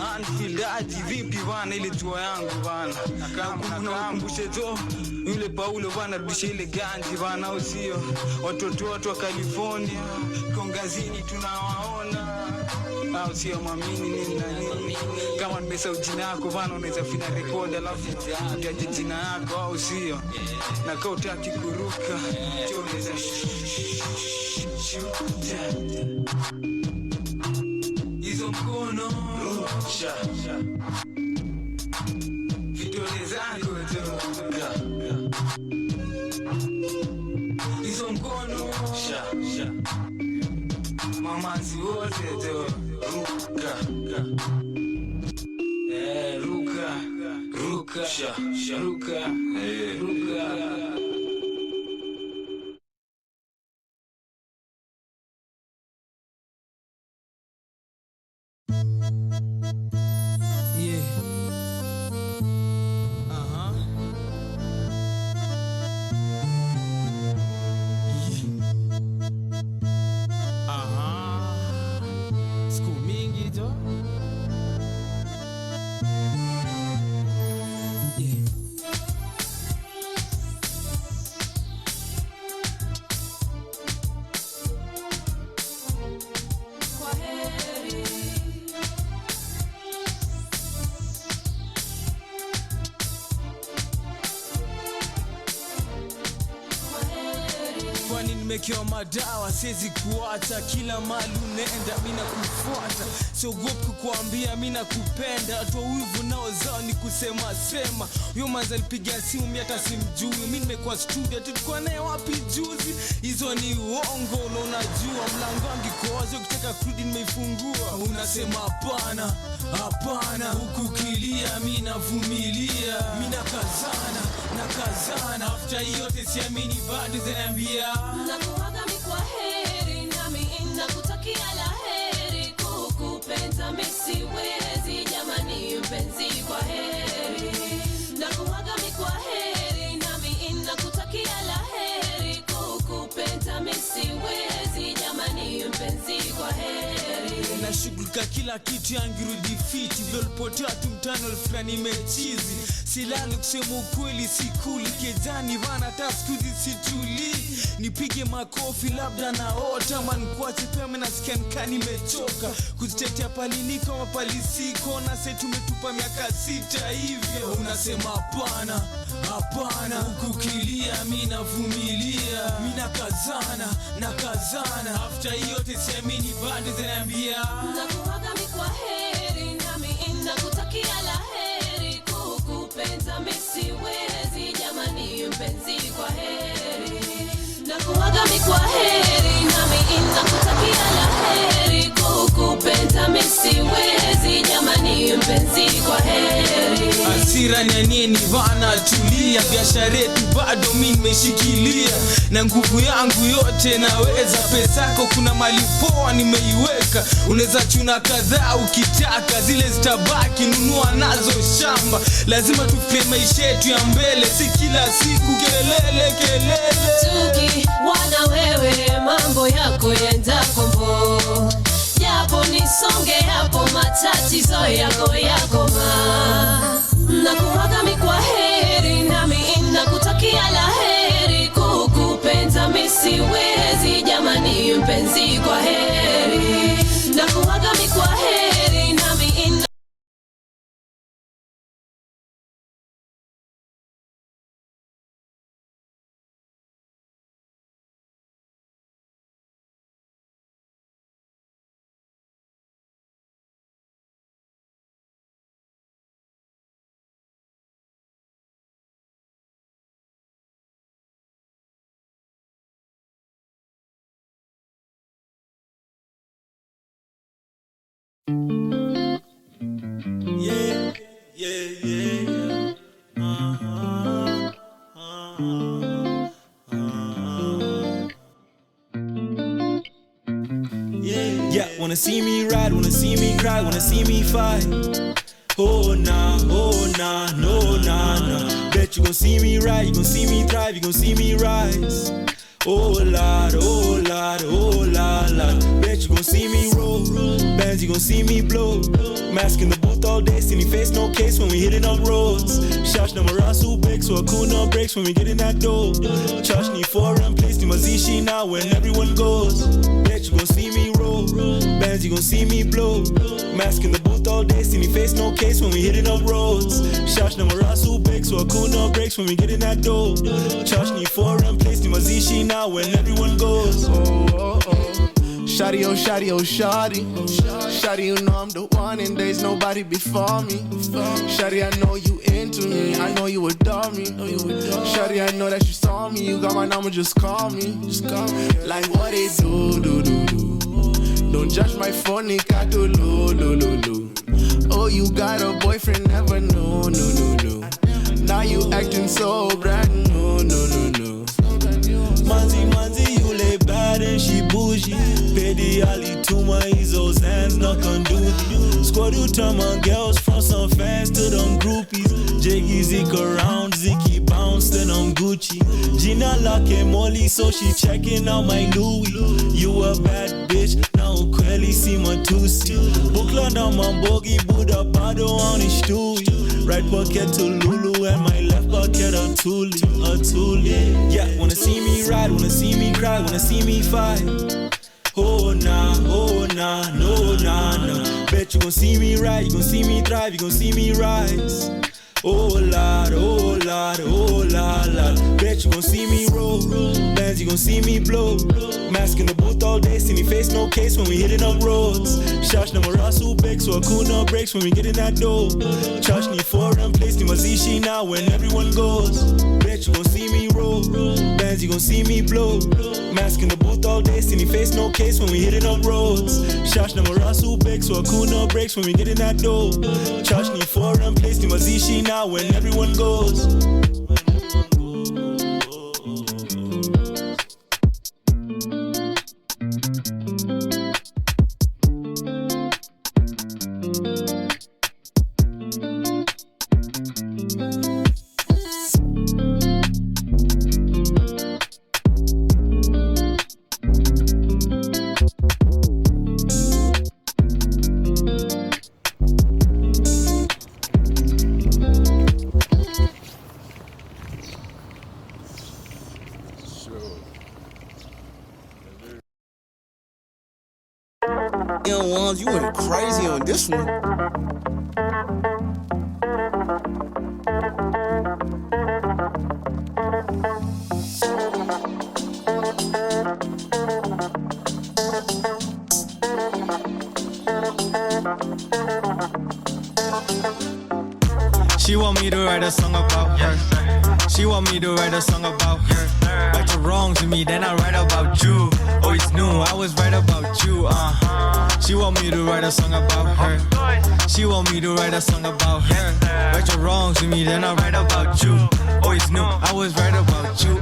Anfield vipi bana ile tour yangu bana. Nakumbushe tu yule Paulo bana rudisha ile ganji bana usio. Watu wa California kongazini tunawaona. Au sio mwamini nini na nini. Kama nimesahau jina yako bana unaweza fanya record alafu utaje jina yako au sio. Na kama utaki kuruka unaweza hizo mkono rusha vidole zako toka hizo mkono rusha mamazi wote toka ruka ruka nimekewa madawa siwezi kuacha kila mali unaenda mimi nakufuata siogopi kukuambia mimi nakupenda watu wivu nao zao ni kusema sema huyo manza alipiga simu mimi hata simjui mimi nimekuwa studio tulikuwa naye wapi juzi hizo ni uongo na unajua mlango wangu koaje ukitaka kurudi nimeifungua unasema hapana huku kilia mimi navumilia mimi nakazana after yote siamini bado zinaniambia nakuaga mikwaheri nami nakutakia laheri kukupenda mimi siwezi jamani mpenzi kwaheri nakuaga mikwaheri nami nakutakia laheri kukupenda mimi siwezi jamani mpenzi kwaheri nashughulika kila kitu yangirudi fiti vilipotea tumtano fulani mechizi silali kusema ukweli sikuli kejani vana taskuzi situli nipige makofi labda naota manikuache pema nasikia nikani mechoka kuzitetea palini kama palisiko na sasa tumetupa miaka 6 hivyo unasema hapana hukukilia mimi navumilia mimi nakazana after yote siamini bado zinaniambia nakuaga mikwaheri nami nakutakia laheri kukupenda mimi siwezi jamani mpenzi kwaheri nakuaga mikwaheri nami nakutakia laheri kukupenda mimi siwezi jamani mpenzi kwaheri hasira nyanini vana tulia biashara yetu bado mimi nimeshikilia na nguvu yangu yote naweza pesa yako kuna mali poa nimeiweka unaweza chuna kadhaa ukitaka zile zitabaki nunua nazo shamba lazima tufie maisha yetu ya mbele si kila siku kelele tuki wana wewe mambo yako yenda kombo japo nisonge hapo matatizo yako nakuaga mikwaheri nami nakutakia laheri kukupenda mimi siwezi jamani mpenzi kwaheri nakuaga mikwaheri nami Yeah, wanna see me ride, wanna see me cry, wanna see me fight. Oh nah, no nah. Bet you gon' see me ride, you gon' see me thrive, you gon' see me rise. Oh Lord, oh Lord, oh Lord. Bet you gon' see me roll, Benz Bands, you gon' see me blow. Mask in the booth all day, see me face no case when we hitting up roads. Shash na marasu big, so a cool no breaks when we get in that door. Charge need foreign place, ni mazishi now when everyone goes. Bet you gon' see me roll. Bands, you gon' see me blow. Mask in the booth all day, see me face no case when we hitting up roads. Shash na marasu big, so a cool no breaks when we get in that door. Charge need foreign place, ni mazishi now when everyone goes. Shawty, oh shawty, oh shawty. Shawty, you know I'm the one and there's nobody before me. Shawty, I know you into me, I know you adore me. Shawty, I know that you saw me, you got my number, just call me. Like what it do. Don't judge my phone, nigga, do lo. Oh, you got a boyfriend, never no. Now you acting so brand no. Manzi, you lay bad and she bougie. Pedi Ali to my Izzo's hands, knock on duty. Squad you turn on girls from some fans to them groupies. Jiggy Zik around, Ziki bounce, then I'm Gucci. Gina Lock and Molly, so she checking out my Louis. You a bad bitch, now Quelly see my Tusi. Bukla na mambogi, Buddha Pado on his stool. Right pocket to Lulu and my left pocket a Tuli. Yeah, wanna see me ride, wanna see me cry, wanna see me fight. Oh nah, no. Bet you gon' see me ride, you gon' see me thrive, you gon' see me rise. Oh Lord. Bet you gon' see me roll. Bands, you gon' see me blow. Mask in the booth all day, see me face no case when we hitting up roads. Shash na marasu big, so a cool no breaks when we get in that door. Charge need foreign place, ni mazishi now when everyone goes. Bet you gon' see me roll. Bands, you gon' see me blow. Mask in the booth all day, see me face no case when we hitting up roads. Shash na marasu big, so a cool no breaks when we get in that door. Charge need foreign place, ni mazishi now when everyone goes. You went crazy on this one. She want me to write a song about her. She want me to write a song about her. Right or wrong to me, then I write about you. Oh, it's new, I was right about you, She want me to write a song about her. She want me to write a song about her. Right or wrong to me, then I write about you. Oh, it's new, I was right about you,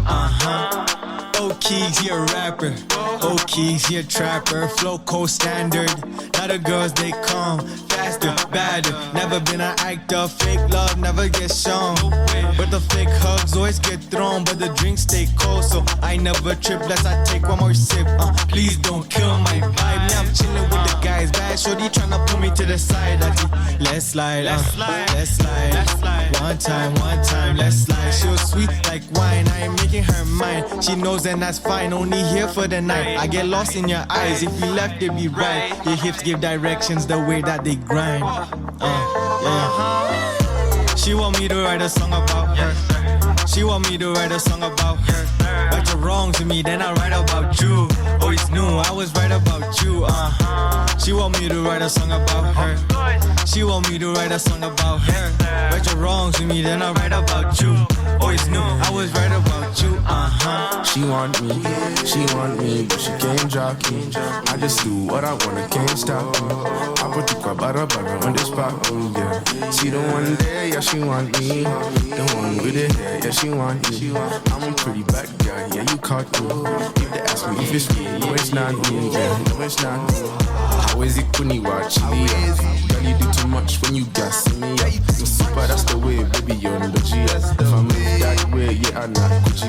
O-Keys, he a rapper. O-Keys, he a trapper. Flow cold standard. Now the girls, they come faster, badder. Never been an actor. Fake love never gets shown. But the fake hugs always get thrown. But the drinks stay cold, so I never trip unless I take one more sip. Please don't kill my vibe. Now I'm chilling with the guys. Bad shorty tryna pull me to the side. Let's slide, let's slide. One time, let's slide. She was sweet like wine. I ain't making her mine. She knows and that's fine. Only here for the night. I get lost in your eyes. If you left, it be right. Your hips give directions the way that they grind. She want me to write a song about her. She want me to write a song about her. Right or wrong to me, then I write about you. Oh, it's new, I was right about you. She want me to write a song about her. She want me to write a song about her. Right or wrong to me, then I write about you. Oh, it's new, I was right about you. She want me, but she can't drop me. I just do what I wanna, can't stop me. I put the butter on this spot, yeah. See the one there, yeah, she want me. The one with it, yeah, she want me. I'm a pretty bad guy, yeah, you caught me. If they ask me if it's me, no, it's not me, yeah, no, it's not me. How is it when you watch me? Girl, you do too much when you gas me. So super, that's the way, baby, you're on the G. If I move that way, yeah, I'm not Gucci.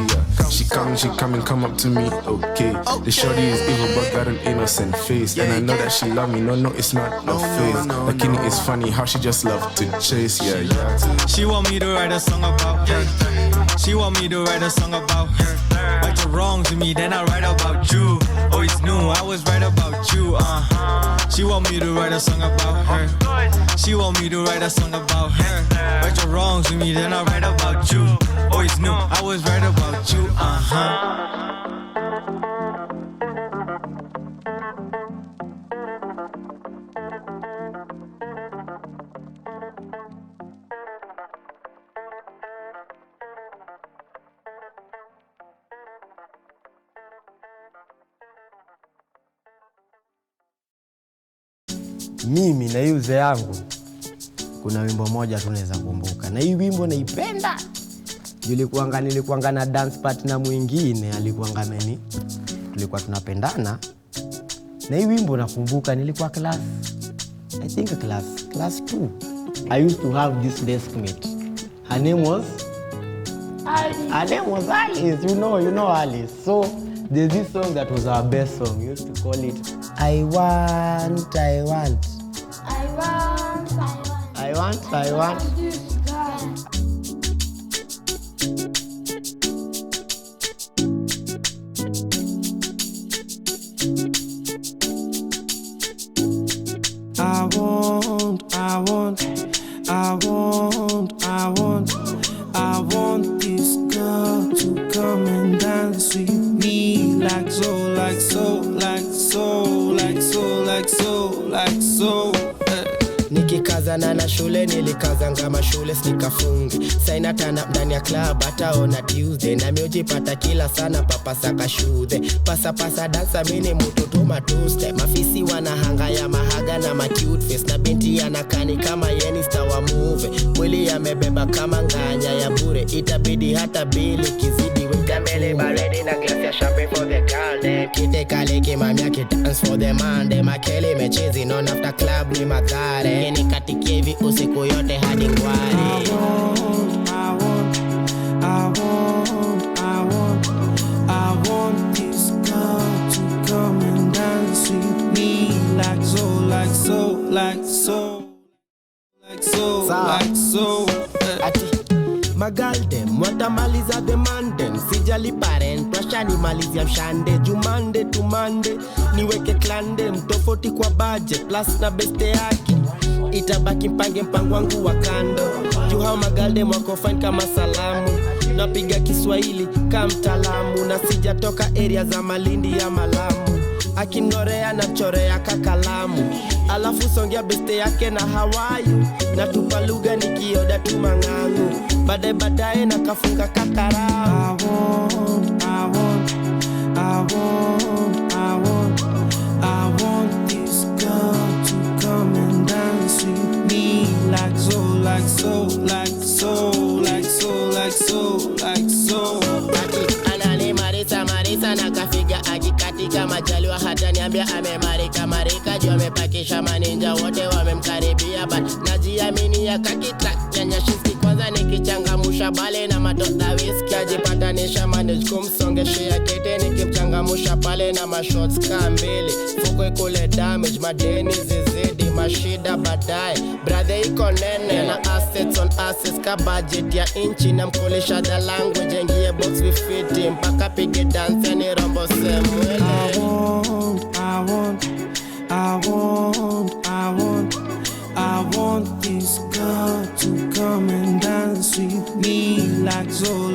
She comes she come up to me, okay. The shorty is evil but got an innocent face. And I know that she love me, no, it's not a face. The Kenny is funny, how she just love to chase, yeah. She want me to write a song about her. She want me to write a song about her. Right or wrong to me, then I write about you. Always knew I was right about you, She want me to write a song about her. She want me to write a song about her. Right or wrong to me, then I write about you. Always knew I was right about you, Mimi na yuze yangu kuna wimbo moja tunaweza kumbuka, na hii wimbo naipenda. Nilikuanga na dance partner mwingine, alikuanga meni, tulikuwa tunapendana. Na hii wimbo nakumbuka nilikuwa class 2. I used to have this desk mate. Her name was Alice. You know Alice. So there's this song that was our best song. We used to call it I want. I want. I want this girl to come and dance with me like so. Nikikazana na shule nilikazanga mashule sikafungi. Saina tana ndani ya club hataona Tuesday. Na miujipata kila sana papa saka shudhe. Pasa dansa mini mututu matuste. Mafisi wanahanga ya mahaga na ma cute face. Na binti anakani kama yeni star wa movie. Mwili yamebeba kama nganya ya bure. Itabidi hata bili kizidi weka mbele baredi na glass ya champagne for the girl dem. Kite kale kimamia dance for the man dem. Makele mechezi non after club ni magare. Nikatikie hivi usiku yote hadi ngwari. I want this girl to come and dance with me like so. Ati magaldem watamaliza the mandem. Sijali parent washani malizia mshande. Jumande to Monday niweke klande. Mtofauti kwa budget plus na beste yake. Itabaki mpango wangu wa kando. Juu hao magaldem wako fine kama salamu. Napiga Kiswahili kama mtaalamu. Na sijatoka area za Malindi ya Malamu. Akinorea na chorea kakalamu. Alafu songea beste yake na Hawaii. Na tupa lugha nikioda tu mangangu. Baadaye na kafunga kakara. I want this girl to come and dance with me like so. Anani Marisa na kafiga akikatika majaliwa hata niambia amemarika. Juu amepakisha maninja wote wamemkaribia. But najiamini ya kakita nyanya shiski kwanza nikichangamusha bale na matota whisky. Ajipatanisha manage kumsongeshea kete nikimchangamusha pale na mashots kambili. Fukwe kule damage madeni zizidi mashida baadaye. Brother iko nene na assets on assets ka budget ya inchi. Na mkulisha the language engie box we fit him. Mpaka pige dance ni rombo semwele. I want this girl to come and dance with me like so.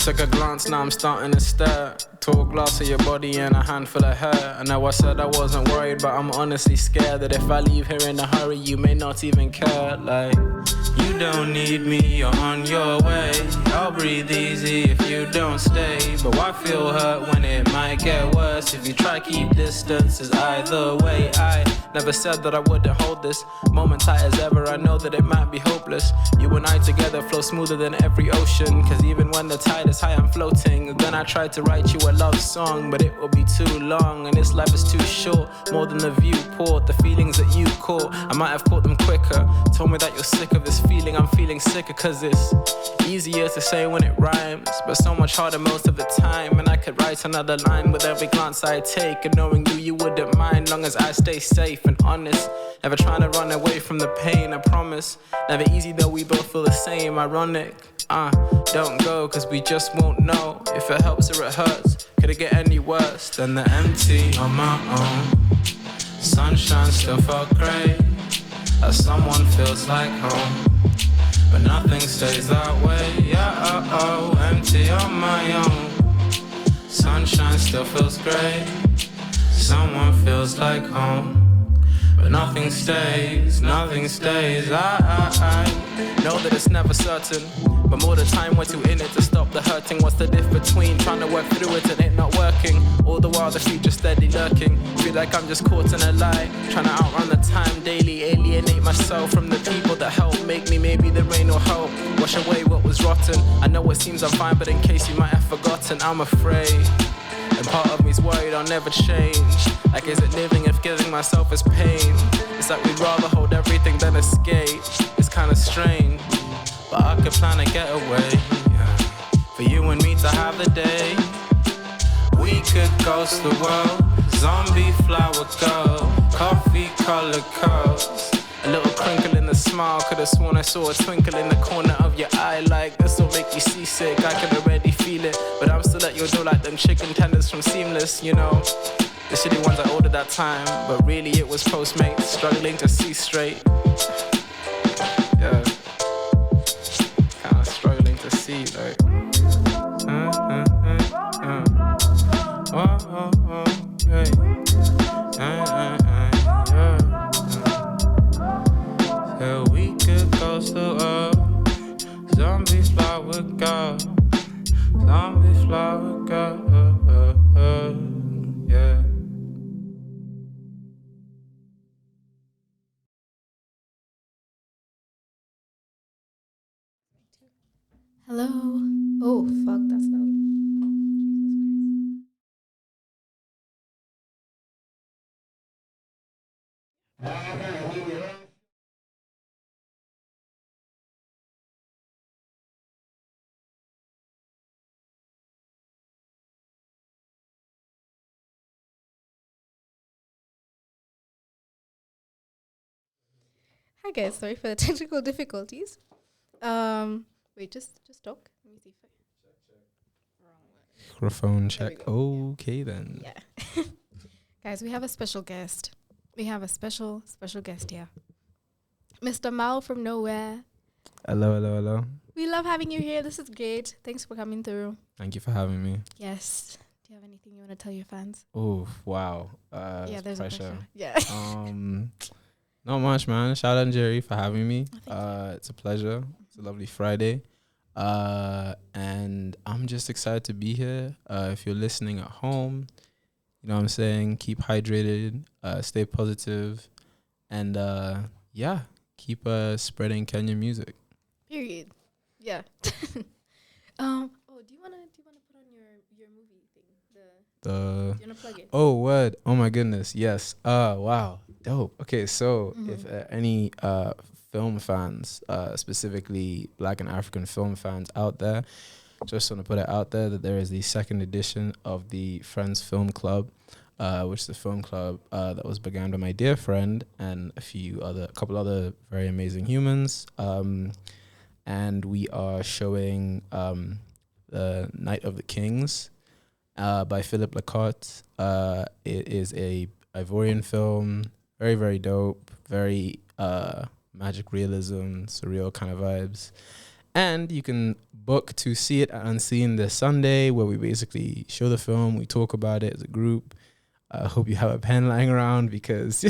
Took a glance, now I'm starting to stare. Tall glass of your body and a handful of hair. I know I said I wasn't worried, but I'm honestly scared that if I leave here in a hurry, you may not even care. Like, you don't need me, you're on your way. I'll breathe easy if you don't stay. But why feel hurt when it might get worse? If you try keep distances either way. I never said that I wouldn't hold this moment tight as ever. I know that it might be hopeless. You and I together flow smoother than every ocean. Cause even when the tide is high, I'm floating. Then I tried to write you a love song, but it will be too long. And this life is too short, more than the viewport. The feelings that you caught, I might have caught them quicker. Told me that you're sick of this feeling, I'm feeling sicker. Cause it's easier to say when it rhymes, but so much harder most of the time. And I could write another line with every glance I take. And knowing you wouldn't mind, long as I stay safe and honest. Never trying to run away from the pain, I promise. Never easy though, we both feel the same, ironic. Don't go, cause we just won't know if it helps or it hurts. Could it get any worse than the empty on my own? Sunshine still felt great, as someone feels like home. But nothing stays that way, yeah, empty on my own. Sunshine still feels great, someone feels like home. But nothing stays, nothing stays. I know that it's never certain, but more the time we're too in it to stop the hurting. What's the diff between trying to work through it and it not working? All the while the future steady lurking. Feel like I'm just caught in a lie, trying to outrun the time daily. Alienate myself from the people that help make me. Maybe the rain will help wash away what was rotten. I know it seems I'm fine, but in case you might have forgotten, I'm afraid. And part of me's worried I'll never change. Like, is it living if giving myself is pain? It's like we'd rather hold everything than escape. It's kinda strange, but I could plan a getaway, yeah. For you and me to have the day. We could ghost the world. Zombie flower girl, coffee colored curls. A little crinkle in the smile, could've sworn I saw a twinkle in the corner of your eye. Like, this'll make you seasick, I can already feel it. But I'm still at your door like them chicken tenders from Seamless, you know. The shitty ones I ordered that time, but really it was Postmates, struggling to see straight. Yeah, kinda struggling to see, like. Hey. Yeah, we could ghost the world. Zombie flower girl, zombie flower girl, yeah. Hello. Oh, fuck, that's loud. Hi guys, sorry for the technical difficulties. Wait, just talk. Let me see if Microphone check. Okay then. Yeah. Guys, we have a special guest. We have a special guest here. Mr. Mal from nowhere. Hello. We love having you here. This is great. Thanks for coming through. Thank you for having me. Yes. Do you have anything you want to tell your fans? Oh, wow. Yeah, there's pressure. a pressure. Yeah. Not much, man. Shout out Njeri for having me. Oh, It's a pleasure. It's a lovely Friday. And I'm just excited to be here. If you're listening at home, you know what I'm saying? Keep hydrated, stay positive, and yeah, keep spreading Kenyan music. Period. Yeah. Oh, do you wanna put on your movie thing? Do you wanna plug it? Oh, word. Oh my goodness. Yes. Wow. Dope. Okay, so if any film fans, specifically Black and African film fans out there, just want to put it out there that there is the second edition of the Friends Film Club, which is a film club that was began by my dear friend and a couple other very amazing humans. And we are showing The Night of the Kings by Philip Lacotte. It is a Ivorian film, very, very dope, very magic realism, surreal kind of vibes. And you can book to see it at Unseen this Sunday, where we basically show the film, we talk about it as a group. I hope you have a pen lying around because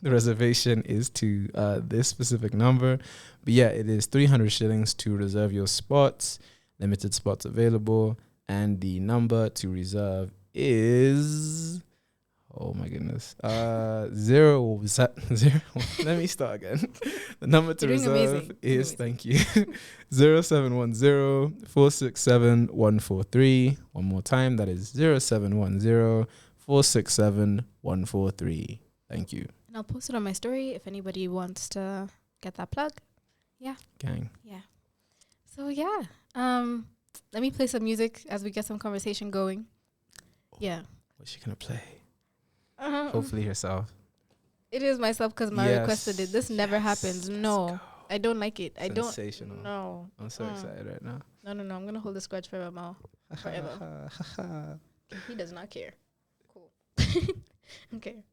the reservation is to this specific number. But yeah, it is 300 shillings to reserve your spots. Limited spots available. And the number to reserve is... Oh my goodness. Zero. Let me start again. The number to reserve is, thank you, 0710-467-143. One more time, that is 0710-467-143. Thank you. And I'll post it on my story if anybody wants to get that plug. Yeah. Gang. Yeah. So yeah. Let me play some music as we get some conversation going. Yeah. What's she gonna play? Hopefully herself. It is myself because I requested it. This never happens. No, I don't like it. Sensational. I don't. No. I'm so excited right now. No. I'm gonna hold this grudge forever. He does not care. Cool. Okay.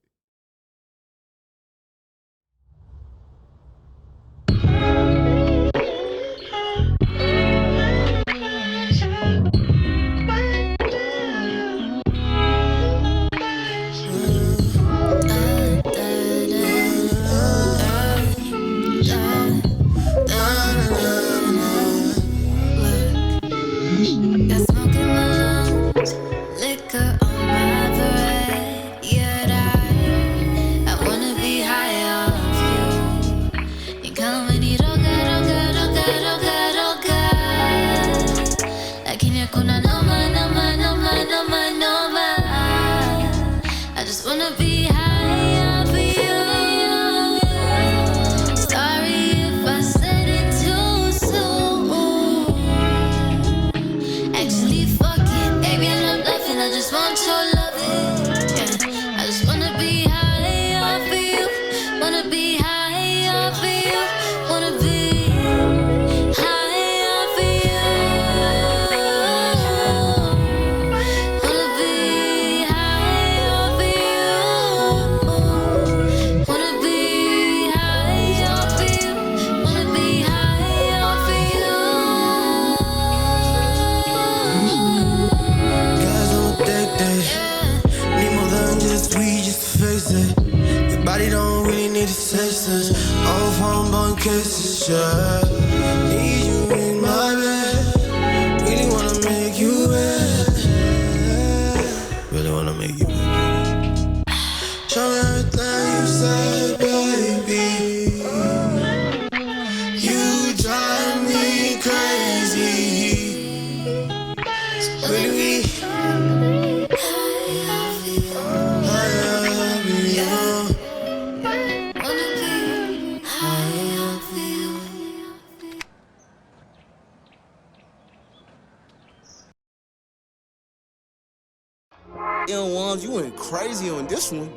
You went crazy on this one.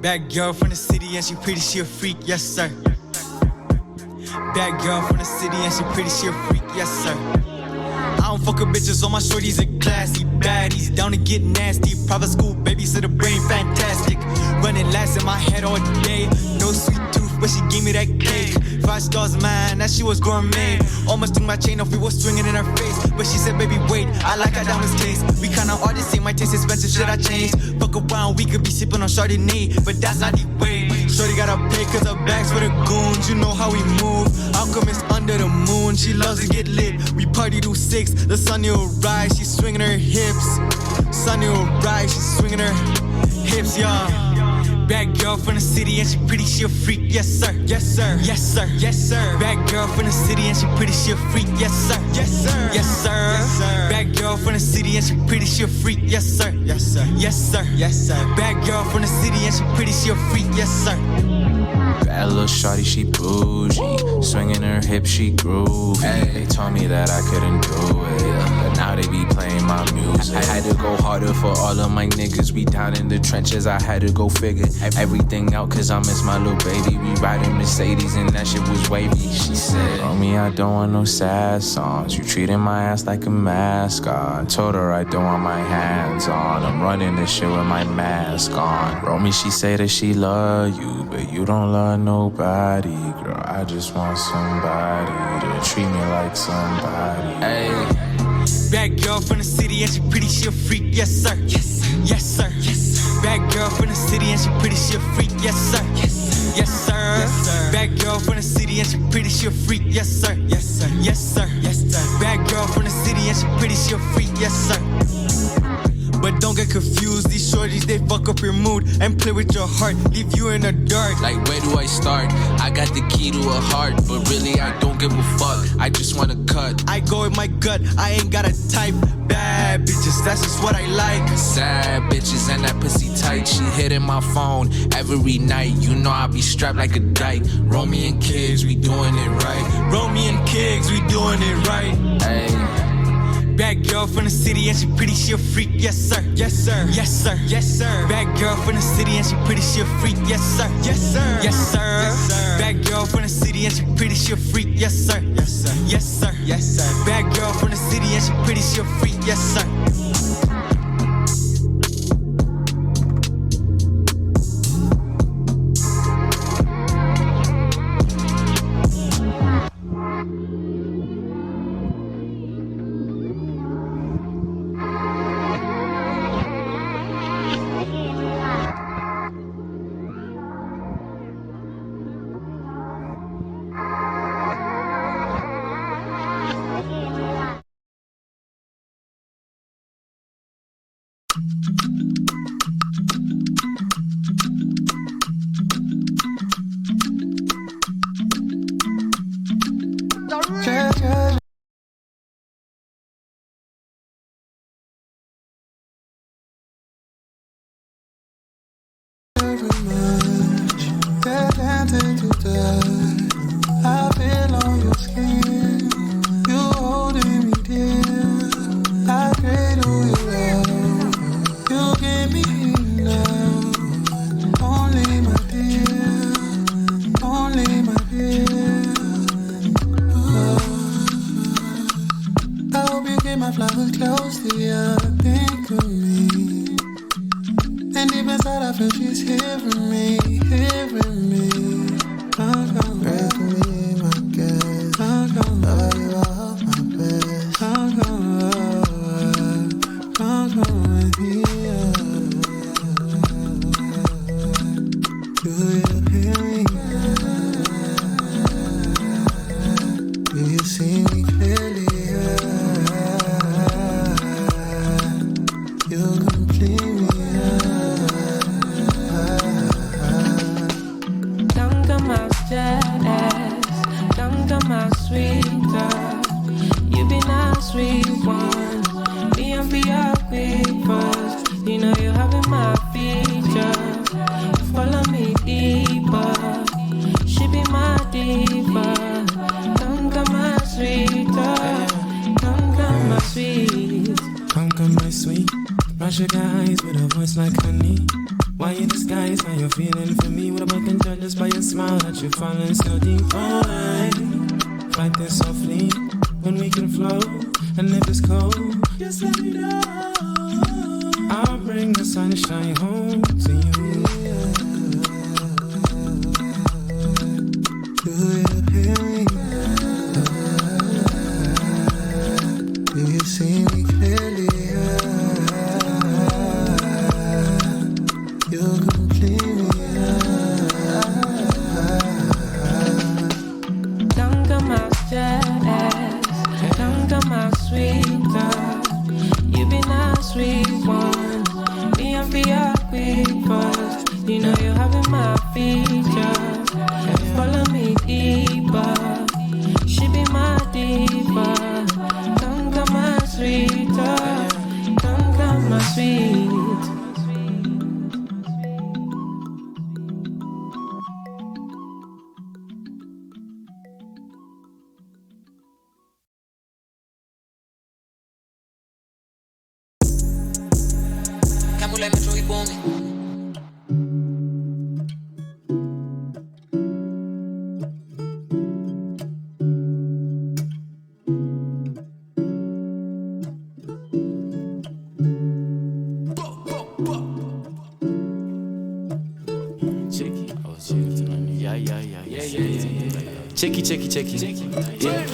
Bad girl from the city and she pretty, she a freak, yes sir. Bad girl from the city and she pretty, she a freak, yes sir. I don't fuck with bitches, all my shorties are classy, baddies, down to get nasty. Private school babysitter, brain fantastic. Running last in my head all day. No sweet tooth, but she gave me that cake. 5 stars mine, that she was gourmet. Almost took my chain off, we was swinging in her face. But she said, baby, wait, I like her diamonds taste. We kinda artists, my taste expensive, should I change? Fuck around, we could be sipping on Chardonnay, but that's not the way. Shorty gotta pay cause her bags for the goons. You know how we move, Alchemist under the moon. She loves to get lit, we party till 6. The sun will rise, she's swinging her hips. Sun will rise, she's swinging her hips, y'all. Bad girl from the city and she pretty, she a freak, yes sir, yes sir, yes sir, yes sir. Bad girl from the city and she pretty, she a freak, yes sir, yes sir, yes sir, yes sir. Bad girl from the city and she pretty, she a freak, yes sir, yes sir, yes sir, yes sir. Bad girl from the city and she pretty, she a freak, yes sir. Bad little shawty, she bougie. Swinging her hips, she groovy. They told me that I couldn't do it, but now they be playing my music. I had to go harder for all of my niggas. We down in the trenches, I had to go figure everything out, cause I miss my little baby. We riding Mercedes and that shit was wavy. She said, "Oh me, I don't want no sad songs. You treating my ass like a mascot." Told her I don't want my hands on. I'm running this shit with my mask on. Romy, she say that she love you, but you don't love nobody. Girl, I just want somebody to treat me like somebody. Hey. Bad girl from the city and she pretty, she a freak, yes sir. Yes sir. Yes sir. Yes sir. Bad girl from the city and she pretty, she a freak, yes sir. Yes sir. Yes sir. Yes sir. Bad girl from the city and she pretty, she a freak, yes sir. Yes sir. Yes sir. Yes sir. Bad girl from the city and she pretty, she a freak, yes sir. But don't get confused, these shorties, they fuck up your mood and play with your heart, leave you in the dark. Like, where do I start? I got the key to a heart, but really I don't give a fuck. I just wanna cut. I go with my gut, I ain't got a type. Bad bitches, that's just what I like. Sad bitches and that pussy tight. She hitting my phone every night. You know I be strapped like a dyke. Romy and Kids, we doing it right. Romy and Kids, we doing it right. Hey. Bad girl from the city and she pretty, she a freak, yes sir. Yes sir. Yes sir. Yes sir. Bad girl from the city and she pretty, she a freak, yes sir. Yes sir. Yes sir. Yes sir. Bad girl from the city and she pretty, she a freak, yes sir. Yes sir. Yes sir. Yes sir. Bad girl from the city and she pretty, she a freak, yes sir. I feel on your skin, you holding me dear. I cradle your love, you give me love. Only my dear, only my dear. I hope you get my flowers close to you. Think of me, and deep inside I feel she's hearing me, hearing me. Pray for me, my guest. Love you, I hope my best. Come with me. Do you hear me? Do you see me clearly? You complete me. My sweetheart, you been a sweet one. Me and be a first. You know you having my features. Follow me deeper. She be my diva. Come my sweetheart. Come my sweet. Come my sweet. My sugar eyes with a voice like honey. Why you disguise how you're feeling for me? What about can judge just by your smile that you're falling so deep? Oh, fight this softly when we can flow. And if it's cold, just let me know. I'll bring the sunshine home to you. Do you hear me? Do you see me clearly? You complete me. My sweetheart, you been a sweet one. Me and be a quick one. like metro keep on me. Checky. Yeah.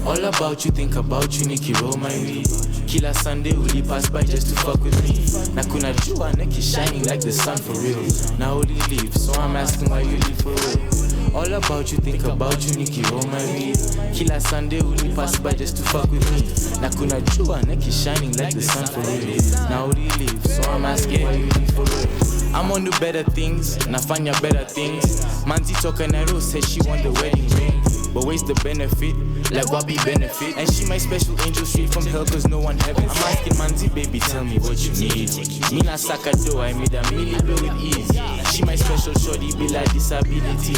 All about you, think about you, Nikki, roll my weed. Kila Sunday, will you pass by just to fuck with me? Na kuna jua, Nikki shining like the sun for real. Now will you leave? So I'm asking why you leave for real. All about you, think about you, Nikki, roll my weed. Kila Sunday, will you pass by just to fuck with me? Na kuna jua, Nikki shining like the sun for real. Now will you leave? So I'm asking why you leave for real. I'm on the better things, nafanya better things. Manzi toka Nairo said she want the wedding ring, but where's the benefit? Like what be benefit? And she my special angel straight from hell cause no one heaven. I'm asking Manzi, baby, tell me what you need. Mina saka do, I made a million blow with ease. She my special shorty, be like disability.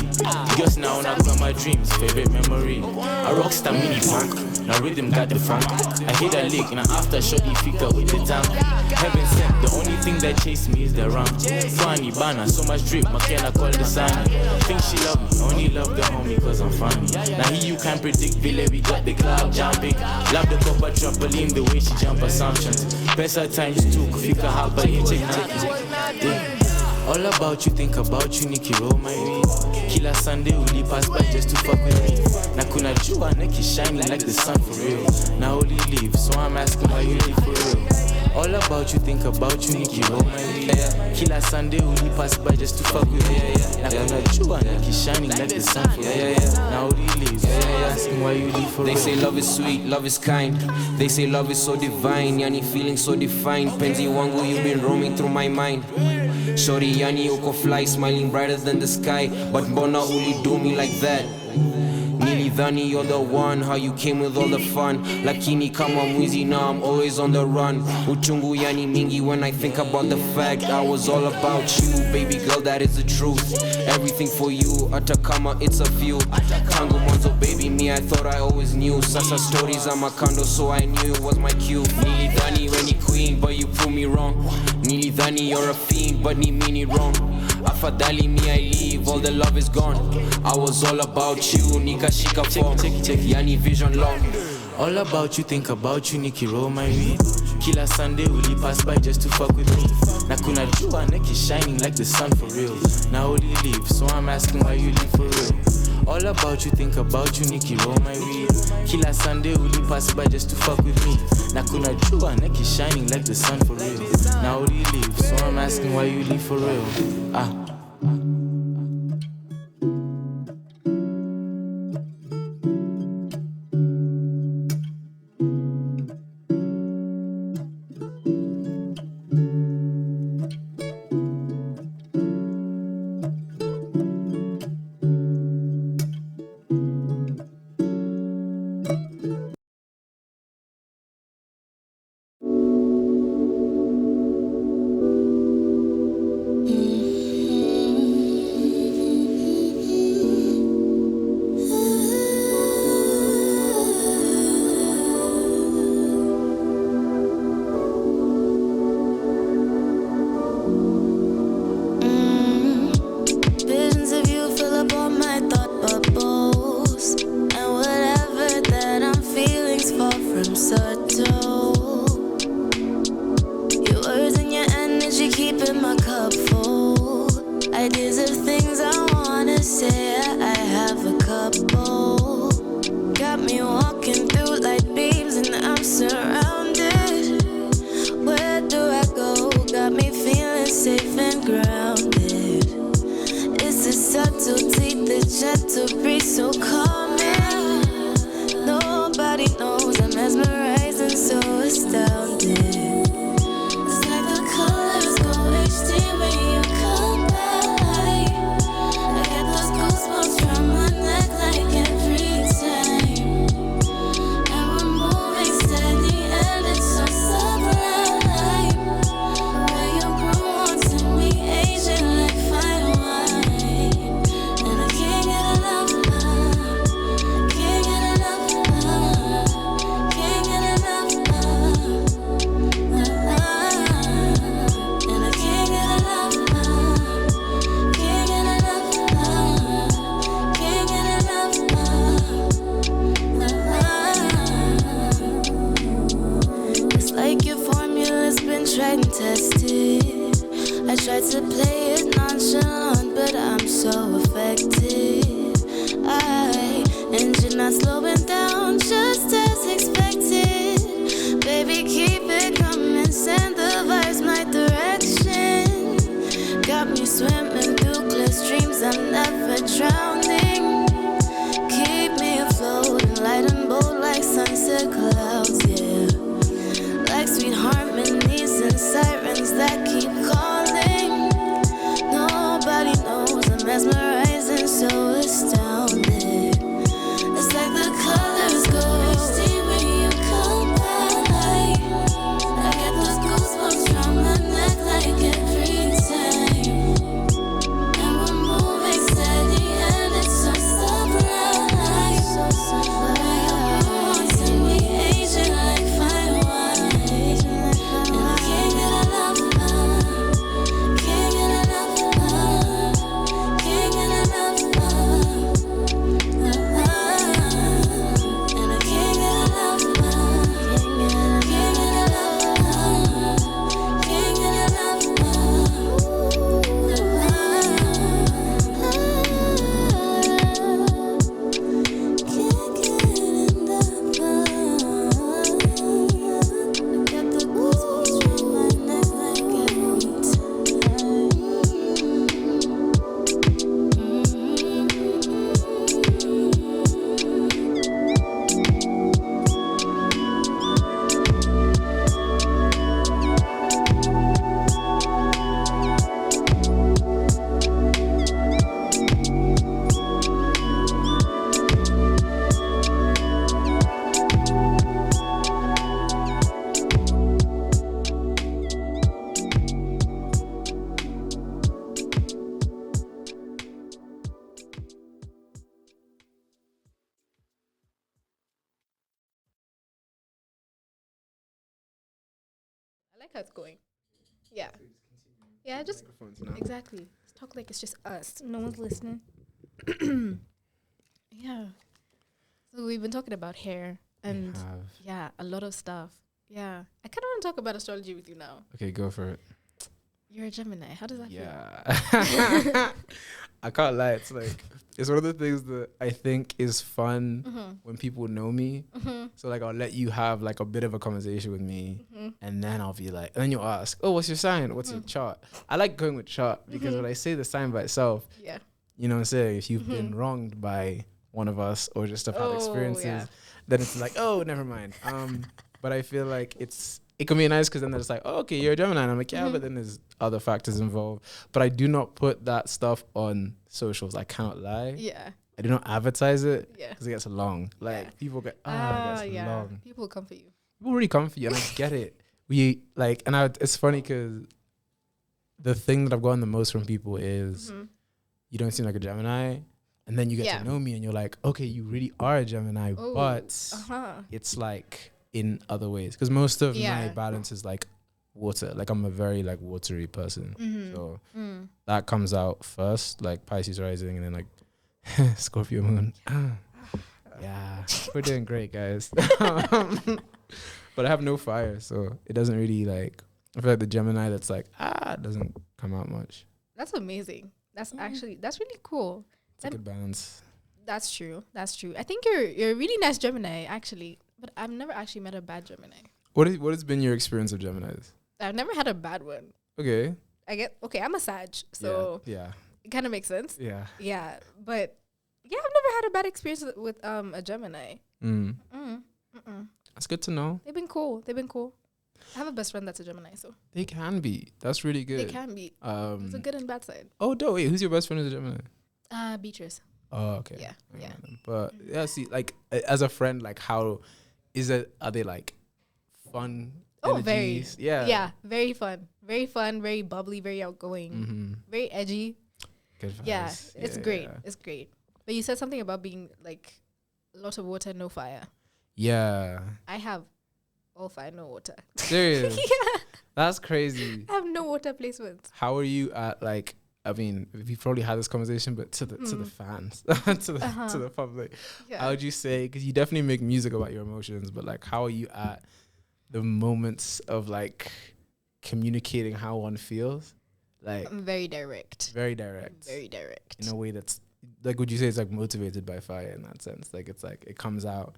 Just now on my dreams, favorite memory. A rockstar mini punk, now rhythm got the funk. I hit a lick, now after shorty figure with the tongue. Heaven sent, the only thing that chased me is the rum. Funny banner, so much drip, McKenna call the sun. Think she love me, only love the homie cause I'm funny. Now here you can't predict, Ville, we got the cloud jumping. Love the copper trampoline, the way she jump assumptions. Pesa times 2, kufika hapa, check. All about you, think about you, Nikki, roll my weed. Kila Sunday, will you pass by just to fuck with me? Na kuna jua, Nikki shining like the sun for real. Now will you leave? So I'm asking why you leave for real. All about you, think about you, Nikki, roll my weed. Kila Sunday, will you pass by just to fuck with me? Na kuna jua, Nikki shining like the sun for real. Now will you leave? So I'm asking why you leave for real. They say love is sweet, love is kind. They say love is so divine, yani feeling so defined. Penzi wangu, you've been roaming through my mind. Shorty yani uko fly, smiling brighter than the sky. But mbona uli do me like that? Nilidhani you're the one, how you came with all the fun. Lakini kama mwizi, now I'm always on the run. Uchungu yani mingi when I think about the fact I was all about you, baby girl, that is the truth. Everything for you, Atakama, it's a few. Tangu mwanzo, baby, me, I thought I always knew. Sasa stories on my condo, so I knew it was my cue. Nilidhani when you queen, but you proved me wrong. Nilidhani you're a fiend, but ni mean it wrong. Afadhali me, I leave, all the love is gone. I was all about you, nikashika form. Yani vision long. All about you, think about you, Nikki, roll my weed. Kila Sunday, will you pass by just to fuck with me? Na kuna jua, Nikki shining like the sun for real. Now will you leave? So I'm asking why you leave for real. All about you, think about you, Nikki, roll my weed. Kila Sunday, will you pass by just to fuck with me? Na kuna jua, Nikki shining like the sun for real. Now will you leave? So I'm asking why you leave for real. Engine not slowing down, just as expected. Baby, keep it coming, send the vibes my direction. Got me swimming through clear streams, I'm never drowning. Keep me afloat and light and bold like sunset clouds, yeah. Like sweet harmonies and sirens that keep calling. Nobody knows I'm mesmerizing, so astounded. It's like the colors go. See when you come by, I get those goosebumps from my neck like every time. And we're moving steady and it's so sublime. So sublime. Watching me aging like fine wine. And I can't get enough love. Can't get enough love. Can't get enough love. And I can't get enough love. Can't get enough love. Can't get enough I like how it's going. Yeah. Yeah, just exactly. Let's talk like it's just us. No one's listening. Yeah. So we've been talking about hair and yeah, a lot of stuff. Yeah. I kind of want to talk about astrology with you now. Okay, go for it. You're a Gemini. How does that feel? Yeah. I can't lie. It's like, it's one of the things that I think is fun when people know me. So like, I'll let you have like a bit of a conversation with me, and then I'll be like, and then you'll ask, oh, what's your sign? What's your chart? I like going with chart because when I say the sign by itself, you know what I'm saying? If you've been wronged by one of us or just have had experiences, then it's like, oh, never mind. But I feel like it can be nice because then they're just like, oh, okay, you're a Gemini. And I'm like, yeah, but then there's other factors involved. But I do not put that stuff on socials. I cannot lie. Yeah. I do not advertise it because it gets long. Like, people get, it gets long. People come for you. People really come for you, and I get it. It's funny because the thing that I've gotten the most from people is you don't seem like a Gemini. And then you get to know me and you're like, okay, you really are a Gemini, but it's like in other ways. Because most of my balance is like water. Like I'm a very like watery person. So that comes out first, like Pisces rising, and then like Scorpio moon. Yeah, we're doing great, guys. But I have no fire, so it doesn't really like, I feel like the Gemini that's like, it doesn't come out much. That's amazing. That's actually, that's really cool. It's a good balance. That's true. That's true. I think you're a really nice Gemini, actually. But I've never actually met a bad Gemini. What has been your experience of Geminis? I've never had a bad one. Okay. I'm a Sag, so yeah. It kind of makes sense. Yeah. Yeah, but yeah, I've never had a bad experience with a Gemini. That's good to know. They've been cool. I have a best friend that's a Gemini, so they can be. That's really good. They can be. It's a good and bad side. Oh, no, wait. Who's your best friend as a Gemini? Beatrice. Oh, okay. Yeah. But yeah, see, like as a friend, like how are they like fun? Oh, energies? Yeah, very fun, very bubbly, very outgoing, very edgy. Good vibes. Yeah, it's great. Yeah. It's great. But you said something about being like a lot of water, no fire. Yeah. I have all fire, no water. Serious? Yeah. That's crazy. I have no water placements. How are you at like? I mean, we've probably had this conversation, but to the fans, to the public, how would you say? Because you definitely make music about your emotions, but like, how are you at the moments of like communicating how one feels? Like, I'm very direct. Very direct. Very direct. In a way that's like, would you say it's like motivated by fire in that sense? Like it's like it comes out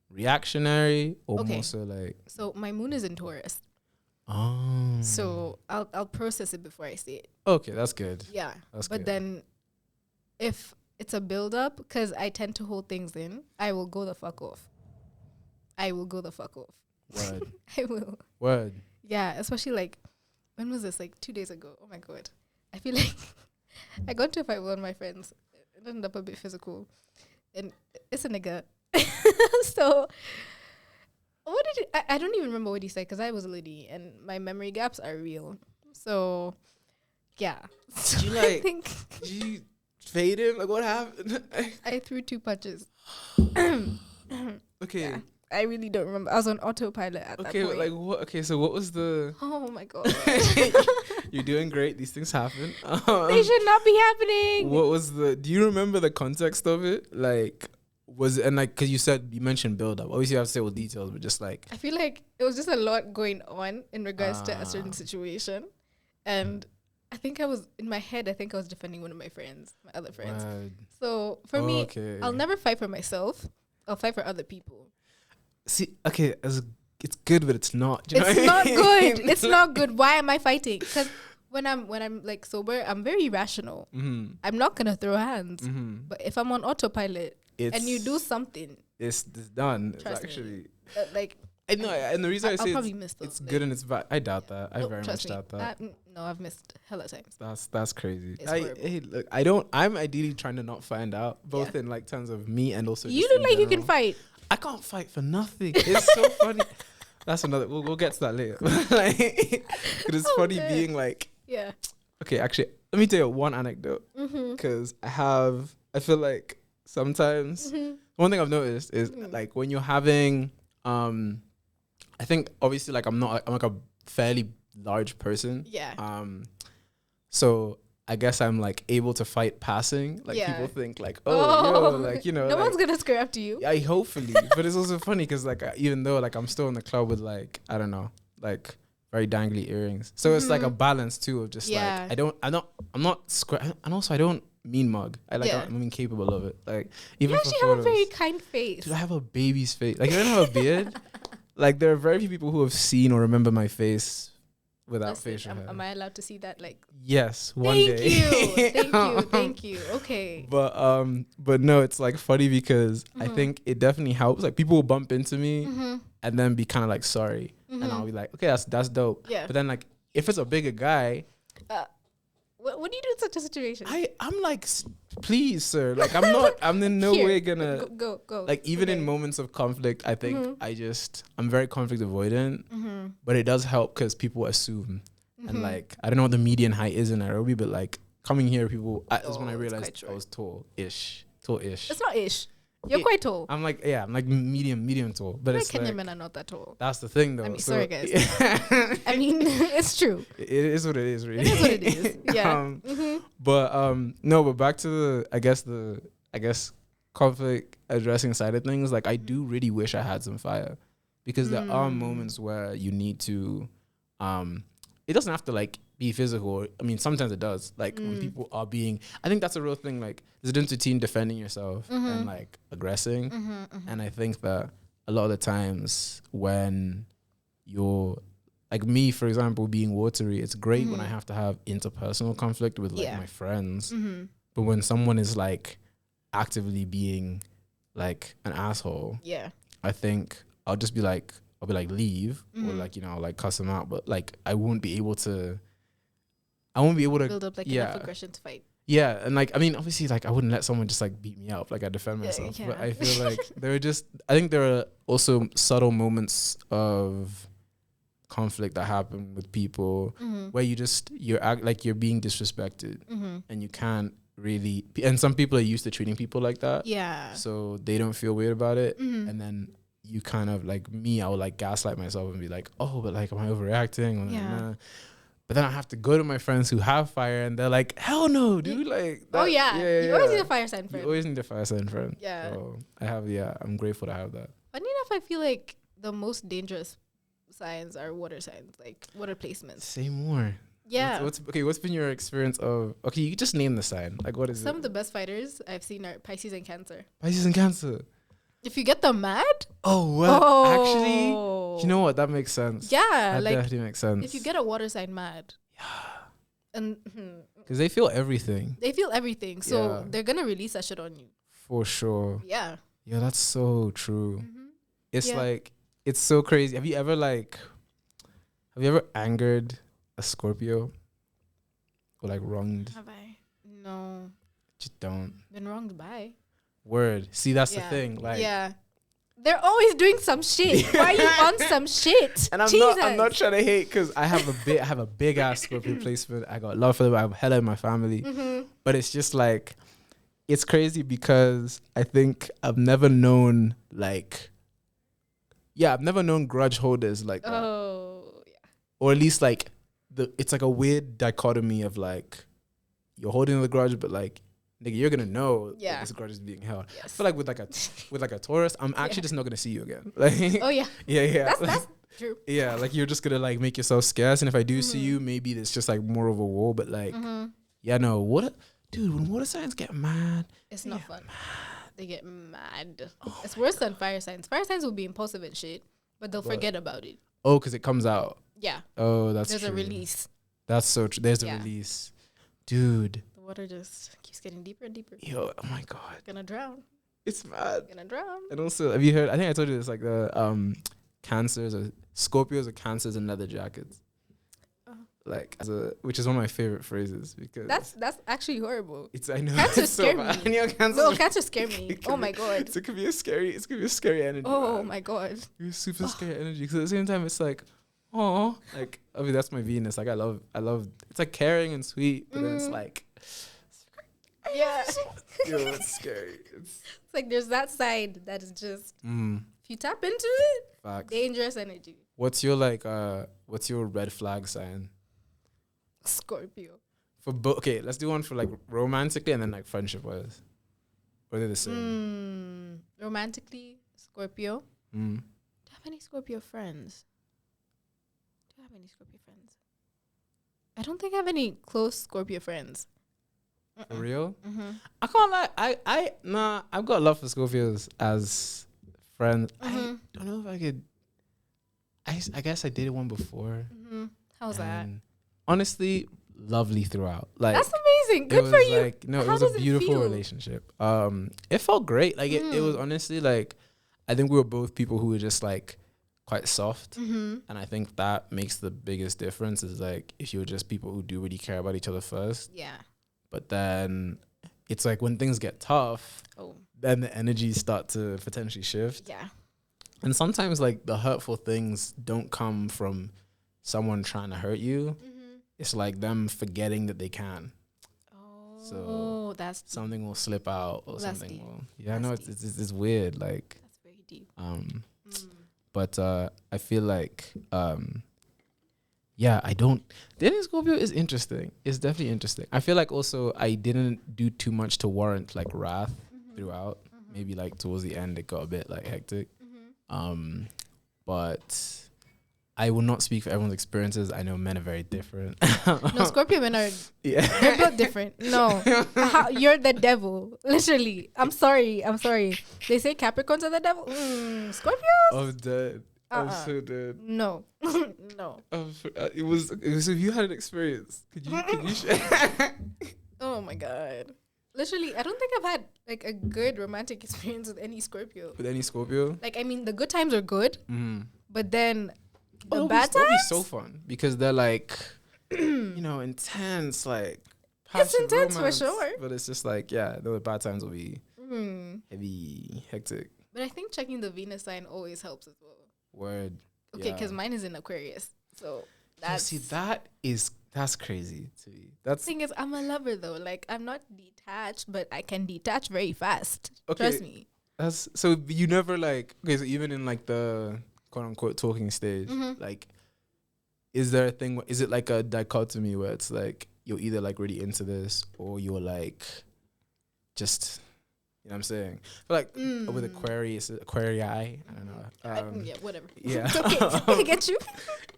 reactionary or more so like. So my moon is in Taurus. Oh. So I'll process it before I say it. Okay, that's good. Yeah. That's but good. then if it's a build up, because I tend to hold things in, I will go the fuck off. Word. I will. Word. Yeah, especially like, when was this? Like 2 days ago. Oh my God. I feel like I got into a fight with one of my friends. It ended up a bit physical. And it's a nigga. So, what did I don't even remember what he said because I was a lady and my memory gaps are real. So, yeah. So You like, I think did you fade him? Like, what happened? I threw 2 punches. Okay. Yeah, I really don't remember. I was on autopilot at that Okay, point. like what? Okay, so what was the? Oh my God. You're doing great. These things happen. They should not be happening. What was the? Do you remember the context of it? Like, was it, and like, cause you mentioned build up. Obviously, you have to say all details, but just like. I feel like it was just a lot going on in regards to a certain situation, and I think I was in my head. I think I was defending one of my friends, my other friends. So for me, I'll never fight for myself. I'll fight for other people. See, okay, it's good, but it's not. Do you know It's what I not mean? good. It's not good. Why am I fighting? Because when I'm like sober, I'm very rational. Mm-hmm. I'm not gonna throw hands. Mm-hmm. But if I'm on autopilot and you do something, it's done. It's trust actually me. Like I know, and the reason I I'll say probably miss those, it's good and it's bad. I doubt that. I no, very much trust me. doubt that. No, I've missed hella times. That's crazy. It's horrible. Hey, look, I'm ideally trying to not find out, both in like terms of me and also. You just look in like you can general. fight. I can't fight for nothing. It's so funny. That's another. We'll get to that later. Like, it's funny dead. being like. Yeah. Okay, actually, let me tell you one anecdote because I feel like sometimes one thing I've noticed is like when you're having I think obviously like I'm like a fairly large person. Yeah. So I guess I'm like able to fight passing. Like Yeah. people think like, yo, like, you know. No like, one's gonna square up to you. yeah, hopefully. But it's also funny because like even though like I'm still in the club with like, I don't know, like very dangly earrings. So it's like a balance too of just Yeah. like I'm not square, and also I don't mean mug. I like I'm incapable of it. Like even You for actually have a photos, very kind face. dude, I have a baby's face. Like I don't have a beard. Like there are very few people who have seen or remember my face without Listen, facial hair. am I allowed to see that? Like, Yes, one day. Thank you. Okay. But no, it's like funny because I think it definitely helps. Like people will bump into me and then be kind of like sorry, and I'll be like, okay, that's dope. Yeah. But then like if it's a bigger guy, what do you do in such a situation? I'm like, please, sir. Like I'm in no way gonna go. Like even in moments of conflict, I think I'm very conflict avoidant, but it does help because people assume, and like I don't know what the median height is in Nairobi, but like coming here, people that's when I realized I was tall-ish. It's not ish. You're quite tall. I'm like medium tall, but it's Kenyan like men are not that tall. that's the thing though. I mean, So- sorry guys. I mean, it's true. It is what it is, really. It is what it is. Yeah. But back to the I guess conflict addressing side of things. Like I do really wish I had some fire, because there are moments where you need to. It doesn't have to like be physical. I mean, sometimes it does. Like when people are being, I think that's a real thing. Like there's a difference between defending yourself and like aggressing. And I think that a lot of the times when you're like me, for example, being watery, it's great when I have to have interpersonal conflict with like my friends. But when someone is like actively being like an asshole, I think I'll be like leave or like, you know, I'll like cuss them out, but like I won't be able to build up like enough aggression to fight. Yeah, and like I mean, obviously, like I wouldn't let someone just like beat me up. Like I defend myself, but I feel like I think there are also subtle moments of conflict that happen with people where you're being disrespected, and you can't really. And some people are used to treating people like that, so they don't feel weird about it, and then you kind of like me, I would like gaslight myself and be like, oh, but like, am I overreacting? Nah. But then I have to go to my friends who have fire, and they're like, "Hell no, dude!" Like, that, you always need a fire sign friend. You always need a fire sign friend. Yeah, so I'm grateful to have that. Funny enough, I feel like the most dangerous signs are water signs, like water placements. Say more. Yeah. What's been your experience of? Okay, you just name the sign. Like, what is Some it? of the best fighters I've seen are Pisces and Cancer. Pisces and Cancer. If you get them mad, Oh well, actually, you know what? That makes sense. yeah, That like definitely makes sense. if you get a water sign mad, and because they feel everything they feel everything, so Yeah. they're gonna release that shit on you. for sure. Yeah. Yeah, that's so true. It's Yeah. like it's so crazy. Have you ever angered a Scorpio or like wronged? Have I? No. Just don't. Been wronged by. Word. See, that's Yeah. the thing. Like, yeah. They're always doing some shit. Why are you on some shit? and I'm not trying to hate because I have a big ass Scorpio placement. I got love for them. I have hella in my family, but it's just like it's crazy because I think I've never known grudge holders like that. Oh, yeah. Or at least like it's like a weird dichotomy of like you're holding the grudge, but like nigga, you're gonna know that this grudge is being held. Yes. I feel like with like a Taurus, I'm actually just not gonna see you again. Like, Oh, yeah. yeah. That's true. Yeah, like you're just gonna like make yourself scarce, and if I do see you, maybe it's just like more of a wall. But like, yeah, no, dude, when water signs get mad, It's not fun. They get mad. It's worse than fire signs. Fire signs will be impulsive and shit, but they'll forget about it. Oh, because it comes out. Yeah. Oh, that's There's true. a release. That's so true. There's a Yeah. release, dude. The water just keeps getting deeper and deeper. Yo, oh my god, Gonna drown. it's mad. Gonna drown. And also, have you heard? I think I told you this. Like the Cancers or Scorpios or Cancers in leather jackets. Like which is one of my favorite phrases because That's actually horrible. I know Cancer it's so scare bad. me. You know, No, cancer scare me. it Oh can my be- god. So it could be a scary energy. Oh man. my god. It's super scary energy because at the same time it's like, oh, like I mean that's my Venus. Like I love. It's like caring and sweet, but then it's like, Yeah. yo, it's scary. It's It's like there's that side that is just if you tap into it, facts. dangerous energy. What's your red flag sign? Scorpio. For okay, let's do one for like romantically and then like friendship wise. Or they're the same. Romantically, Scorpio. Mm. Do you have any Scorpio friends? I don't think I have any close Scorpio friends. For real? I can't lie. I've got love for Scorpios as friends. I don't know if I could. I guess I dated one before. How's that? and honestly, lovely throughout. Like That's amazing. Good it for was you. like no, it How was does a it beautiful feel? relationship. It felt great. Like it was honestly like I think we were both people who were just like quite soft, and I think that makes the biggest difference. Is like if you're just people who do really care about each other first. Yeah. But then it's like when things get tough, then the energies start to potentially shift. Yeah. And sometimes like the hurtful things don't come from someone trying to hurt you. It's like them forgetting that they can. So that's something will slip out or That's something deep. will. Yeah, I know it's weird. Like That's very deep. But I feel like yeah, I don't. Dating Scorpio is interesting. It's definitely interesting. I feel like also I didn't do too much to warrant like wrath throughout. Maybe like towards the end it got a bit like hectic. But I will not speak for everyone's experiences. I know men are very different. No, Scorpio men are Yeah. they're both different. No. You're the devil. Literally. I'm sorry. They say Capricorns are the devil. Scorpios? I'm dead. I'm so dead. No. No. It was if you had an experience, could you share? Oh my god. Literally, I don't think I've had like a good romantic experience with any Scorpio. With any Scorpio? Like I mean the good times are good, but then the It'll bad be times so fun because they're like intense, like It's passion, intense for romance, sure. But it's just like the bad times will be heavy, hectic. But I think checking the Venus sign always helps as well. Word. Okay, because mine is in Aquarius, so that's see that's crazy to me. That's thing is I'm a lover though. Like I'm not detached, but I can detach very fast. Okay. Trust me. That's so you never like okay. So even in like the quote unquote talking stage, like, is there a thing? Is it like a dichotomy where it's like you're either like really into this or you're like just You know what I'm saying? But like with Aquarius, Aquarii, I don't know. Yeah, whatever. Yeah. Okay, I get you.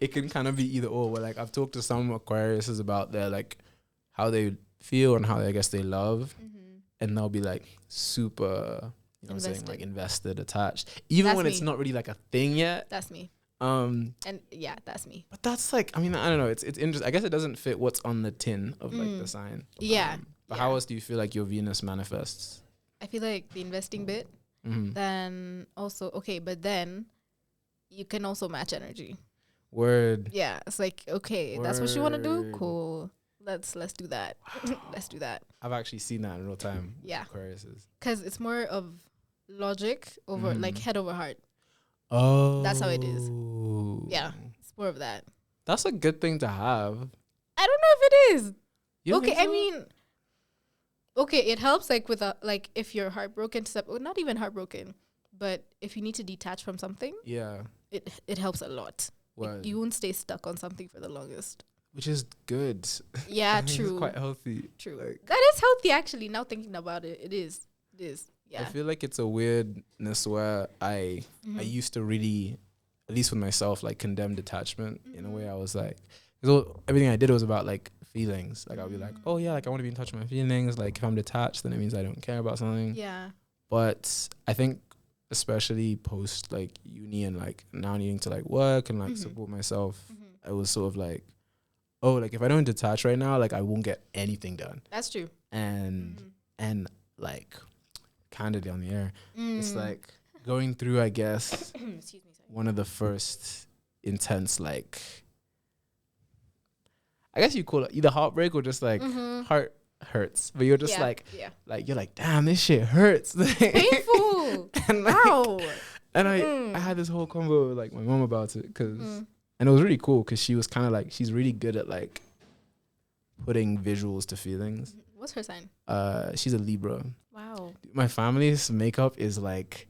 It can kind of be either or. But like I've talked to some Aquariuses about their like how they feel and how I guess they love, and they'll be like super, you know what I'm saying, like invested, attached, even That's when me. it's not really like a thing yet. That's me. And yeah, that's me. But that's like, I mean, I don't know. It's interesting. I guess it doesn't fit what's on the tin of like the sign. Yeah. But how else do you feel like your Venus manifests? I feel like the investing bit. Then also but then you can also match energy. Word. Yeah, it's like that's what you want to do. Cool. Let's do that. Let's do that. I've actually seen that in real time. Yeah. Aquariuses. Because it's more of logic over like head over heart. Oh. That's how it is. Yeah, it's more of that. That's a good thing to have. I don't know if it is. You don't Okay, think so? I mean, it helps like with like if you're heartbroken, not even heartbroken, but if you need to detach from something, yeah, it helps a lot. Word. You won't stay stuck on something for the longest. Which is good. Yeah, It's true. quite healthy. True. Like, That is healthy, actually. Now thinking about it, it is. It is. Yeah. I feel like it's a weirdness where I used to really, at least with myself, like condemn detachment in a way. I was like, because everything I did was about like feelings. Like I'll be like, oh yeah, like I want to be in touch with my feelings. Like if I'm detached, then it means I don't care about something. Yeah. But I think especially post like uni and like now needing to like work and like support myself, I was sort of like, oh, like if I don't detach right now, like I won't get anything done. That's true. And like candidly on the air, it's like going through, I guess, one of the first intense like, I guess you call it either heartbreak or just like heart hurts, but you're just like you're like, damn, this shit hurts. Painful. And like, wow. And I had this whole convo with like my mom about it and it was really cool because she was kind of like, she's really good at like putting visuals to feelings. What's her sign? She's a Libra. Wow. My family's makeup is like,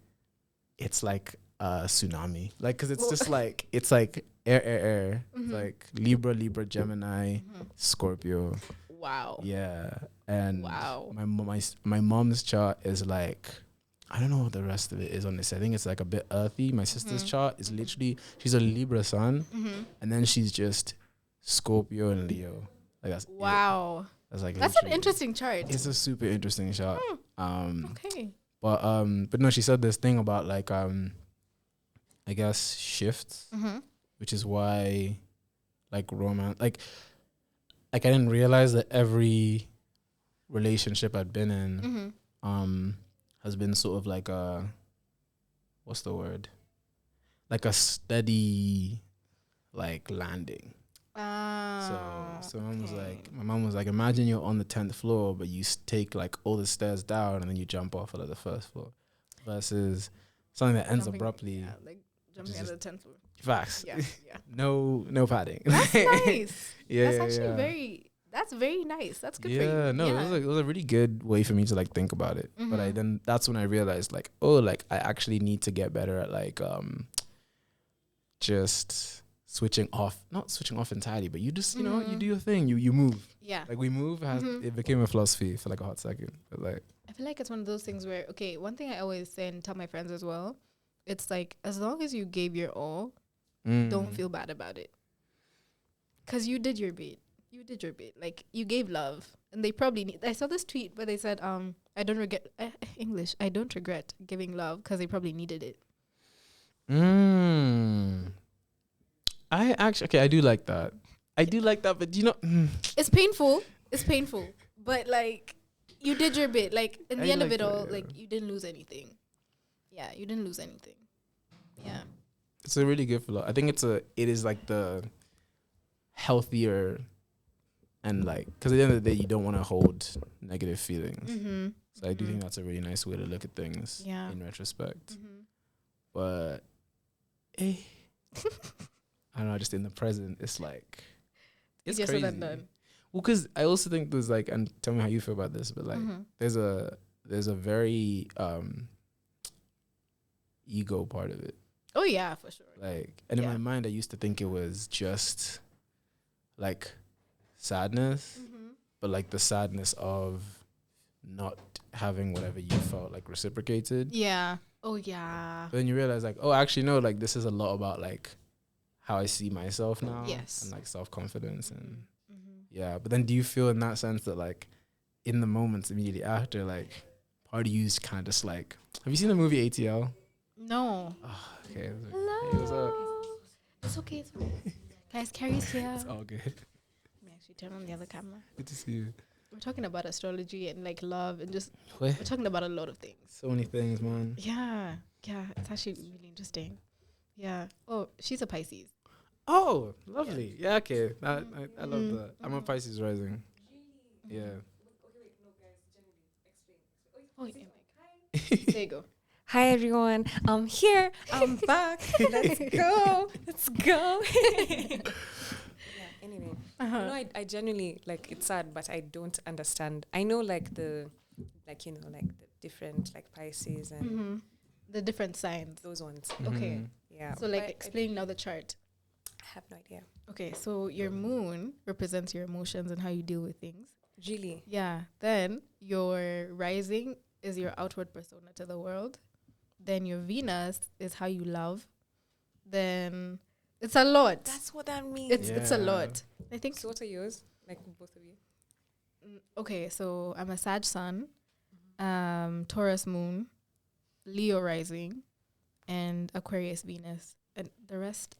it's like a tsunami. Like, cause it's just like, it's like air. Like Libra, Gemini, Scorpio. Wow. Yeah. And wow. My mom's chart is like, I don't know what the rest of it is on this. I think it's like a bit earthy. My sister's chart is literally, she's a Libra sun, and then she's just Scorpio and Leo. Like that's wow. That's an interesting chart. It's a super interesting chart. Okay. But no, she said this thing about like I guess shifts, which is why like romance, like I didn't realize that every relationship I'd been in has been sort of like a, what's the word? Like a steady like landing. So my mom was like, imagine you're on the 10th floor, but you take like all the stairs down and then you jump off at the first floor, versus something that ends abruptly. Yeah, like jumping out of the 10th floor. Facts. Yeah. No padding. That's nice. Yeah, that's actually that's very nice. That's good for you. It was a really good way for me to like think about it. But that's when I realized like, oh, like I actually need to get better at like just not switching off entirely, but you just, you know, you do your thing, you move. Yeah. Like we move it became a philosophy for like a hot second. But like I feel like it's one of those things where, okay, one thing I always say and tell my friends as well, it's like, as long as you gave your all, don't feel bad about it. 'Cause you did your bit. Like you gave love, and they probably need. I saw this tweet where they said, I don't regret I don't regret giving love, 'cause they probably needed it. I actually, I do like that. But you know, It's painful. But like, you did your bit. Like in the end of it all, like you didn't lose anything. Yeah, you didn't lose anything. Yeah. It's a really good philosophy. I think it is like the healthier, and like, because at the end of the day, you don't want to hold negative feelings. So I do think that's a really nice way to look at things in retrospect. But I don't know, just in the present, it's like, it's crazy. Well, because I also think there's like, and tell me how you feel about this, but like there's a very ego part of it. Oh yeah, for sure. Like, and in my mind, I used to think it was just like sadness, but like the sadness of not having whatever you felt like reciprocated. Yeah. Oh yeah. But then you realize like, oh, actually no, like this is a lot about like how I see myself now. Yes. And like self-confidence and yeah. But then do you feel in that sense that like in the moments immediately after, like part of you's kind of just like, have you seen the movie ATL? No. Oh, okay. Hello. Hey, what's up? It's okay. It's okay. Guys, Carrie's here. It's all good. Let me actually turn on the other camera. Good to see you. We're talking about astrology and like love and just What? we're talking about a lot of things. So many things, man. Yeah. Yeah. It's actually really interesting. Yeah. Oh, she's a Pisces. Oh, lovely. Yeah, okay. I love that. I'm a Pisces rising. Yeah. Oh, yeah. There you go. Hi everyone, I'm here, I'm back. Let's go. Anyway, you know, I genuinely like it's sad, but I don't understand. I know like the different like Pisces and the different signs. Those ones. Okay. Yeah. So like explain now the chart. I have no idea. Okay, so your moon represents your emotions and how you deal with things. Really? Yeah. Then your rising is your outward persona to the world. Then your Venus is how you love. Then it's a lot. That's what that means. It's a lot. I think. So what are yours? Like both of you? Okay, so I'm a Sag Sun, Taurus Moon, Leo Rising, and Aquarius Venus, and the rest.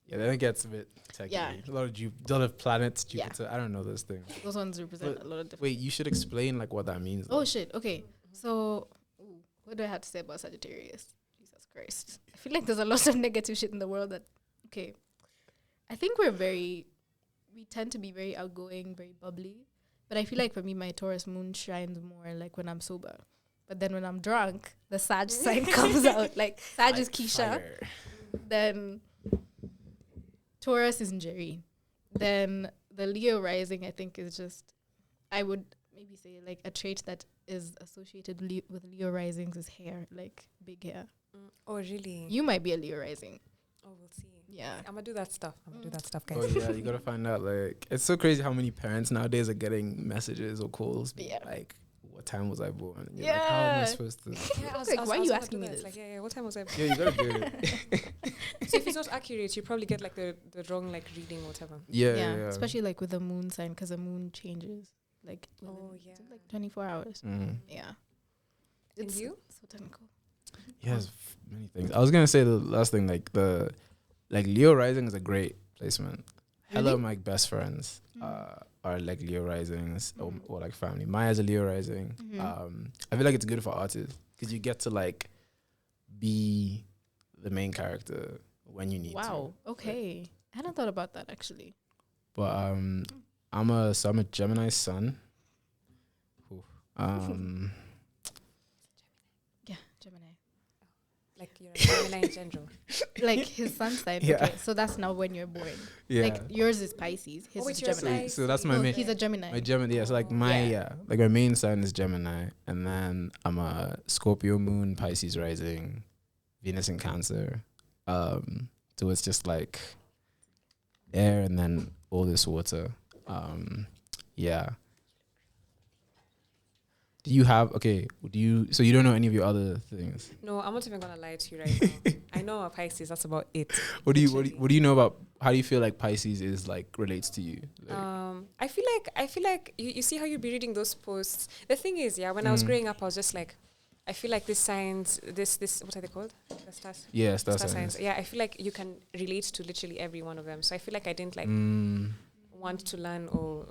Yeah, then it gets a bit techy. Yeah. A lot of planets, Jupiter. I don't know those things. Those ones represent a lot of different. Wait, you should explain like what that means. Oh shit. Okay, so what do I have to say about Sagittarius? Jesus Christ. I feel like there's a lot of negative shit in the world that, okay. I think we tend to be very outgoing, very bubbly. But I feel like for me, my Taurus moon shines more like when I'm sober. But then when I'm drunk, the Sag sign comes out. Like Sag is Keisha. Fire. Then Taurus is Njeri. Then the Leo rising, I think, is just, I would maybe say like a trait that is associated with Leo risings is hair, like big hair. Oh, really? You might be a Leo rising. Oh, we'll see. Yeah. I'm gonna do that stuff. Guys. Oh yeah, you gotta find out. Like, it's so crazy how many parents nowadays are getting messages or calls. Yeah. Like, what time was I born? And you're Yeah. like, how am I supposed to? Yeah, I was, Like, I was, why I are was you about to asking do me that. this? Like, yeah, what time was I? Yeah, you gotta do it. So if it's not accurate, you probably get like the wrong like reading or whatever. Yeah. Especially like with the moon sign, because the moon changes like like 24 hours. Yeah. And you? So technical. Yes, many things. I was gonna say the last thing, like Leo rising is a great placement. Hello, Really? my best friends are like Leo risings or like family. Maya's a Leo rising. I feel like it's good for artists because you get to like be the main character when you need to. Wow. Okay. I hadn't thought about that actually. But I'm a Gemini sun. Yeah, Gemini. Like you're a Gemini in general. Like his sun sign. Yeah. Okay, so that's not when you're born. Yeah. Like yours is Pisces. His is Gemini. So that's my main. He's a Gemini. My Gemini, yeah. So like like my main sign is Gemini, and then I'm a Scorpio moon, Pisces rising, Venus in Cancer. So it's just like air and then all this water. Yeah. So you don't know any of your other things? No, I'm not even gonna lie to you right now. I know a Pisces. That's about it. What do you know about? How do you feel like Pisces is like relates to you? Like, I feel like you see how you be reading those posts. The thing is, when I was growing up, I was just like, I feel like this signs, this what are they called? The stars. Yeah, star signs. signs. Yeah, I feel like you can relate to literally every one of them. So I feel like I didn't like want to learn or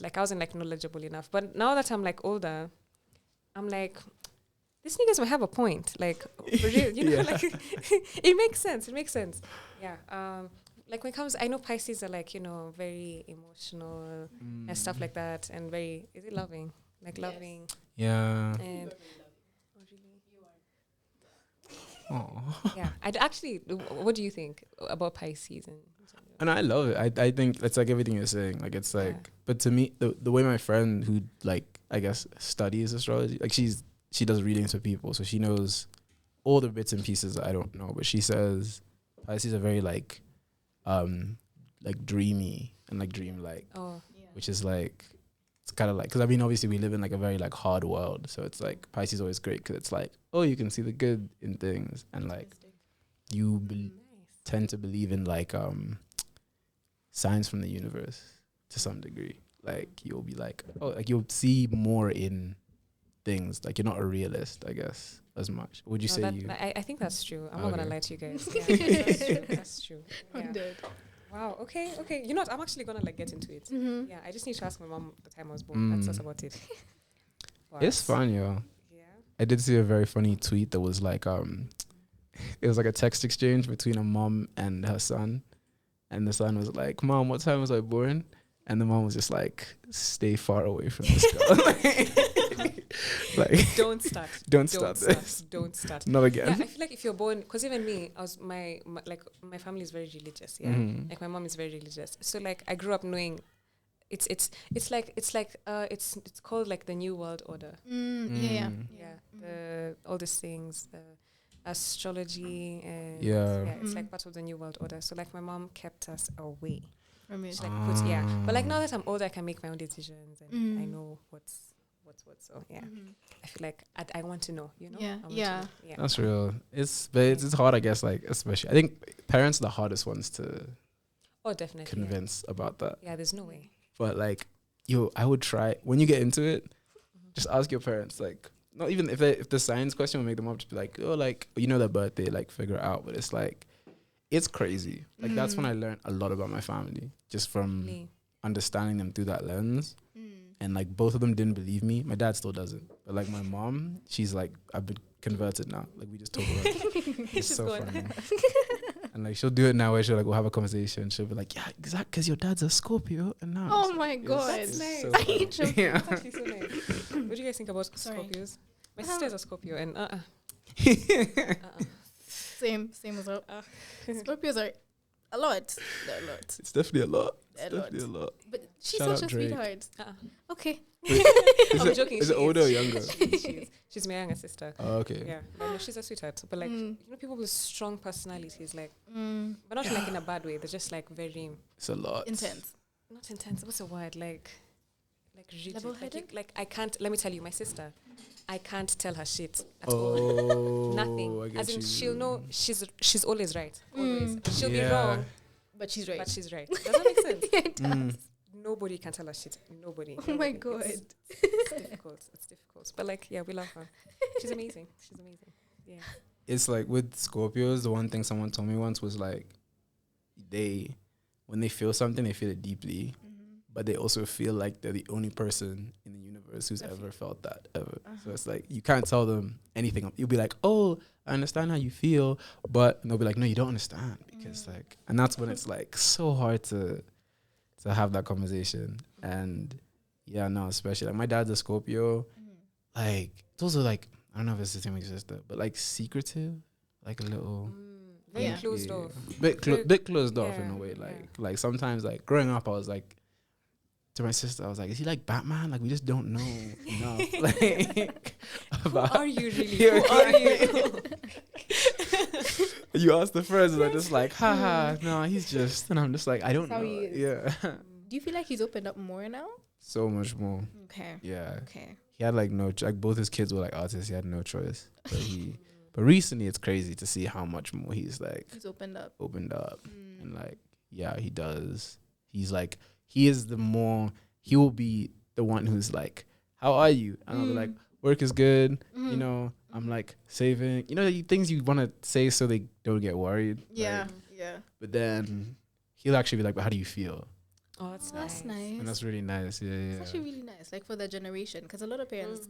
like I wasn't like knowledgeable enough. But now that I'm like older, I'm like, these niggas might have a point. Like, for real, you know, like it makes sense. It makes sense. Yeah. Like when it comes, I know Pisces are like, you know, very emotional and stuff like that, and very loving, like loving. Yeah. And Aww. yeah, I'd actually. What do you think about Pisces? And I love it. I think it's like everything you're saying. Like it's like, but to me, the way my friend who like I guess studies astrology, like she does readings for people, so she knows all the bits and pieces that I don't know. But she says Pisces are very like dreamy and like dreamlike, which is like it's kind of like, because I mean, obviously we live in like a very like hard world, so it's like Pisces is always great because it's like, oh, you can see the good in things, and like you tend to believe in like signs from the universe to some degree. Like you'll be like, oh, like you'll see more in things. Like you're not a realist, I guess, as much. Would you say you? I think that's true. I'm not gonna lie to you guys. Yeah, that's true. Yeah. Wow. Okay. You know what? I'm actually gonna like get into it. Yeah. I just need to ask my mom the time I was born. That's about it. It's fun, yo. Yeah. I did see a very funny tweet that was like, it was like a text exchange between a mom and her son, and the son was like, "Mom, what time was I born?" And the mom was just like, "Stay far away from this girl." Like, don't start. Don't start this. Don't start. Not again. Yeah, I feel like if you're born, because even me, I was my family is very religious. Yeah, like my mom is very religious. So like I grew up knowing, it's called like the New World Order. Yeah. All these things, the astrology, and it's like part of the New World Order. So like my mom kept us away. She, like, but like now that I'm older, I can make my own decisions and I know what's what. So yeah, I feel like I want to know. You know, Yeah. That's real. It's hard, I guess. Like especially, I think parents are the hardest ones to. Oh, definitely. Convince about that. Yeah, there's no way. But like, I would try when you get into it. Just ask your parents. Like, not even if the science question will make them up, just be like, oh, like their birthday, like figure it out. But it's like. It's crazy. Like that's when I learned a lot about my family, just from understanding them through that lens. And like both of them didn't believe me. My dad still doesn't. But like my mom, she's like, I've been converted now. Like we just talk about it. It's so funny. And like she'll do it now where she'll like we'll have a conversation. She'll be like, yeah, exactly, because your dad's a Scorpio. And now oh my god, that's nice. So That's actually so nice. What do you guys think about Scorpios? My sister's a Scorpio and Same as well. Scorpios are a lot. They're a lot. It's definitely a lot. A lot. But she's Shout such a Drake. sweetheart. Okay. I'm joking. Is it older or younger? She's my younger sister. Oh, okay. Yeah, but no, she's a sweetheart. But like, you know, people with strong personalities, like, but not like in a bad way. They're just like very. It's a lot. Intense. Not intense. What's the word? Like rigid. Level-headed? Like I can't. Let me tell you, my sister. I can't tell her shit at all. Nothing. As in, she'll know she's always right. Always. She'll be wrong, but she's right. Does that make sense? Yeah, it does. Nobody can tell her shit. Nobody. Oh my god. It's difficult. It's difficult. But like, yeah, we love her. She's amazing. Yeah. It's like with Scorpios, the one thing someone told me once was like, when they feel something, they feel it deeply. But they also feel like they're the only person in the universe who's ever felt that ever. So it's like you can't tell them anything. You'll be like, "Oh, I understand how you feel," but they'll be like, "No, you don't understand," because like, and that's when it's like so hard to have that conversation. And yeah, no, especially like my dad's a Scorpio. Like those are like I don't know if it's the same with your sister, but like secretive, like a little. Very closed off. Bit closed off in a way. Like sometimes like growing up, I was like. To my sister, I was like, "Is he like Batman? Like we just don't know enough." Like, about who are you really? Who are you? You ask the friends, and they're just like, "Haha, no, he's just." And I'm just like, "I don't know." Yeah. Do you feel like he's opened up more now? So much more. Okay. Yeah. Okay. He had like like both his kids were like artists. He had no choice. But recently, it's crazy to see how much more he's like. He's opened up. And like, yeah, he does. He's like. He will be the one who's like, how are you? And I'll be like, work is good. You know, I'm like saving, things you want to say so they don't get worried. Yeah. Like, Yeah. But then he'll actually be like, but how do you feel? Oh, that's nice. And that's really nice. Yeah. It's actually really nice. Like for the generation. Because a lot of parents,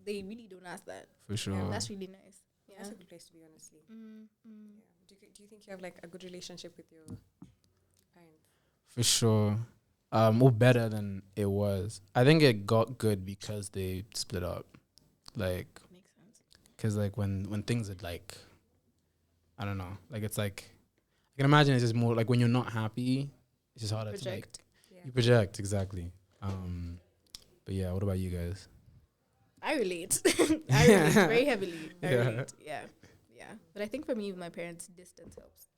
they really don't ask that. For sure. Yeah, that's really nice. Yeah. That's a good place to be, honestly. Yeah. Do you think you have like a good relationship with your parents? For sure. More better than it was. I think it got good because they split up. Like, makes sense. Because like when things are like, I don't know. Like it's like, I can imagine it's just more like when you're not happy, it's just harder to like. You project exactly. But yeah, what about you guys? I relate. I relate very heavily. I relate. Yeah. But I think for me, with my parents, distance helps.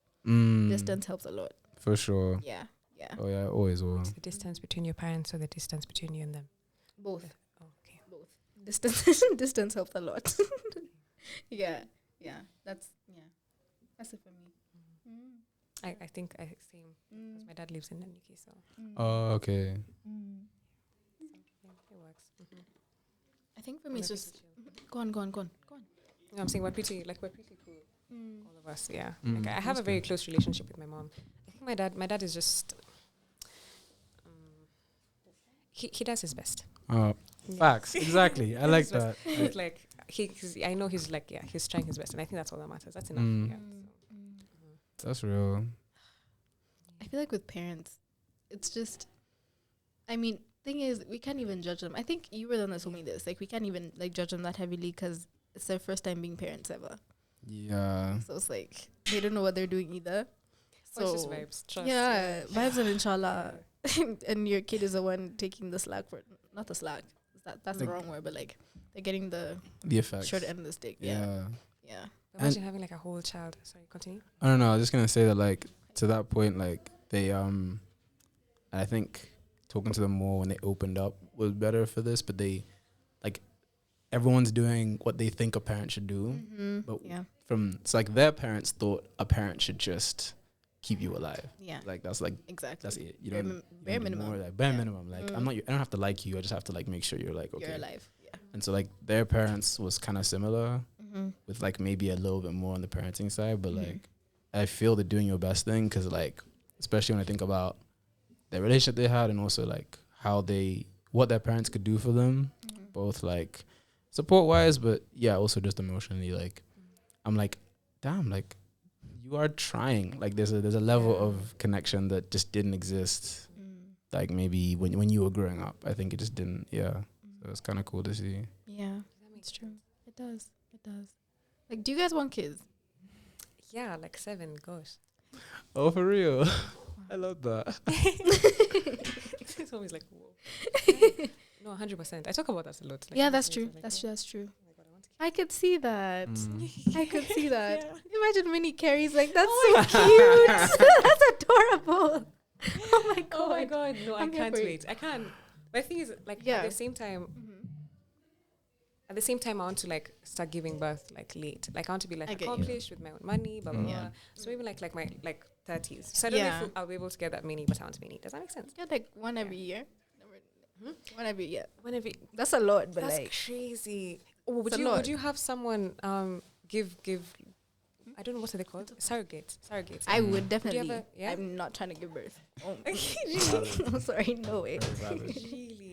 Distance helps a lot. For sure. Yeah. Oh yeah, always will. The distance between your parents or the distance between you and them? Both. Okay. Both. Distance distance helped a lot. Yeah. That's it for me. I think I same. 'Cause my dad lives in the UK, so Oh, okay. it works. I think for me it's We're just pretty chill. go on. No, I'm saying we're pretty cool. All of us, yeah. Mm, Like I have that's a very good. close relationship with my mom. I think my dad is just he does his best. Oh, Yeah. facts. Exactly. I like that. He's like I know he's like he's trying his best, and I think that's all that matters. That's enough. Mm. Yeah. That's real. I feel like with parents, it's just, I mean, thing is, we can't even judge them. I think you were the one that told me this. Like, we can't even like judge them that heavily because it's their first time being parents ever. Yeah. So it's like they don't know what they're doing either. So it's just vibes. Trust. Yeah, vibes and inshallah. And your kid is the one taking the slack for not the slack. That's the Like- wrong word, but like they're getting the effects. short end of the stick. Yeah. Yeah. Imagine having like a whole child. Sorry, continue. I don't know. I was just gonna say that, like, to that point, like they I think talking to them more when they opened up was better for this, but they, like, everyone's doing what they think a parent should do, but it's like their parents thought a parent should just keep you alive. Yeah. Like that's like exactly. That's it. You Bare don't min- you bare don't do minimum. more, like bare Yeah. minimum. Like I don't have to like you. I just have to like make sure you're like okay. You're alive. Yeah. And so like their parents was kind of similar, with like maybe a little bit more on the parenting side, but like I feel they're doing your best thing because like especially when I think about the relationship they had and also like what their parents could do for them, both like support wise, but yeah, also just emotionally. Like I'm like, damn, like you are trying. Like there's a level of connection that just didn't exist. Like maybe when you were growing up, I think it just didn't. Yeah, so it's kind of cool to see. Yeah, it's true. It does. Like, do you guys want kids? Yeah, like 7. Gosh. Oh, for real? I love that. It's always like, whoa. No, 100%. I talk about that a lot. Like, Yeah, that's true. That's true. I could see that. I could see that. Imagine mini Carrie's like, that's so cute. That's adorable. Oh my god. Oh my god. No, I I'm here can't for it. wait. I can't. But the thing is, like, at the same time, I want to like start giving birth like late. Like I want to be like accomplished with my own money, blah blah blah. So maybe like my 30s. So I don't know if I'll be able to get that many, but I want to many. Does that make sense? Get like one every year. One every year. Whenever That's a lot, but that's like crazy. Oh, it's a would lot. you have someone give I don't know what are they called? Surrogates. I would definitely. ever- yeah? I'm not trying to give birth. Oh, I'm sorry, no way. Really?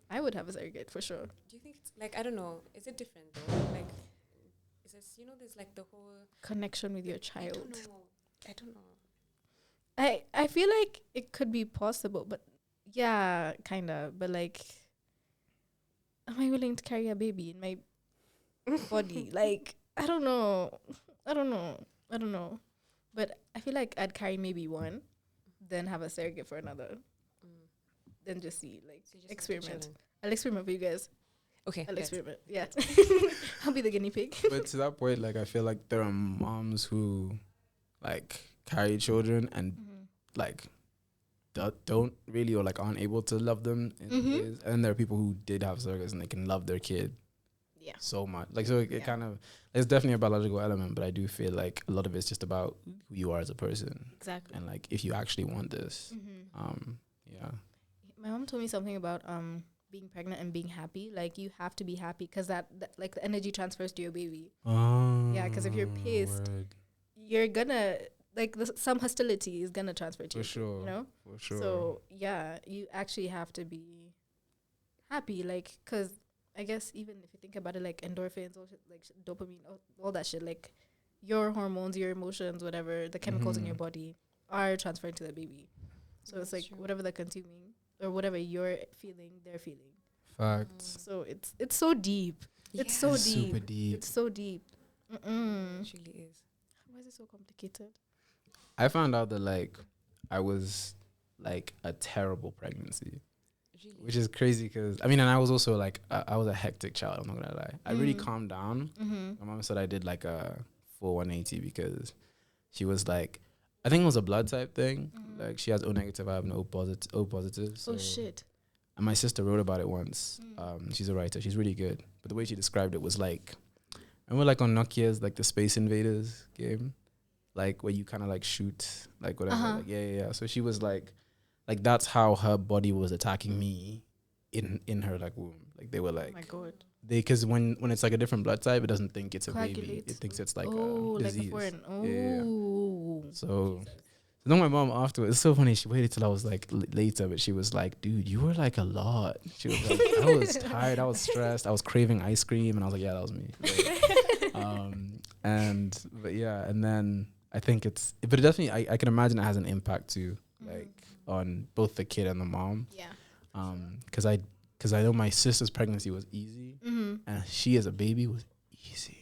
I would have a surrogate for sure. Do you think it's like I don't know? Is it different though? Like, is this there's like the whole Connection with your child. I don't know. I feel like it could be possible, but yeah, kind of. But like, am I willing to carry a baby in my body? Like, I don't know. But I feel like I'd carry maybe one, then have a surrogate for another, then just see, like, experiment. I'll experiment for you guys. Okay. I'll experiment. Yeah. I'll be the guinea pig. But to that point, like I feel like there are moms who like carry children and like don't really or like aren't able to love them in ways. And there are people who did have surrogates and they can love their kid so much. Like so it kind of there's definitely a biological element, but I do feel like a lot of it's just about who you are as a person. Exactly. And like if you actually want this. Yeah. My mom told me something about being pregnant and being happy. Like, you have to be happy because that like the energy transfers to your baby. Yeah, because if you're pissed, you're gonna like some hostility is gonna transfer to you. For sure. You know. For sure. So yeah, you actually have to be happy, like, because I guess even if you think about it, like endorphins, like dopamine, all that shit, like your hormones, your emotions, whatever, the chemicals in your body are transferred to the baby. So it's like whatever they're consuming or whatever you're feeling, they're feeling. Facts. So it's so deep. It's so It's deep. super deep. It's so deep. It really is. Why is it so complicated? I found out that like I was like a terrible pregnancy. Really? Which is crazy because I mean, and I was also like I was a hectic child. I'm not gonna lie. I really calmed down. My mom said I did like a full 180 because she was like, I think it was a blood type thing. Like she has O negative, I have no positive. O positive. So Oh shit! And my sister wrote about it once. She's a writer. She's really good. But the way she described it was like, remember like on Nokia's, like the Space Invaders game? Like where you kind of like shoot, like whatever. Like, yeah. So she was like that's how her body was attacking me in her like womb. Like they were like, oh my God. Because when it's like a different blood type, it doesn't think it's a baby. Coagulates. It thinks it's like a like disease. a foreign. Oh. Yeah. So then my mom afterwards, it's so funny, she waited till I was like later, but she was like, dude, you were like a lot. She was like, I was tired, I was stressed, I was craving ice cream, and I was like, yeah, that was me. And then I think but it definitely, I can imagine it has an impact too, like on both the kid and the mom. Yeah. Because I know my sister's pregnancy was easy, and she as a baby was easy.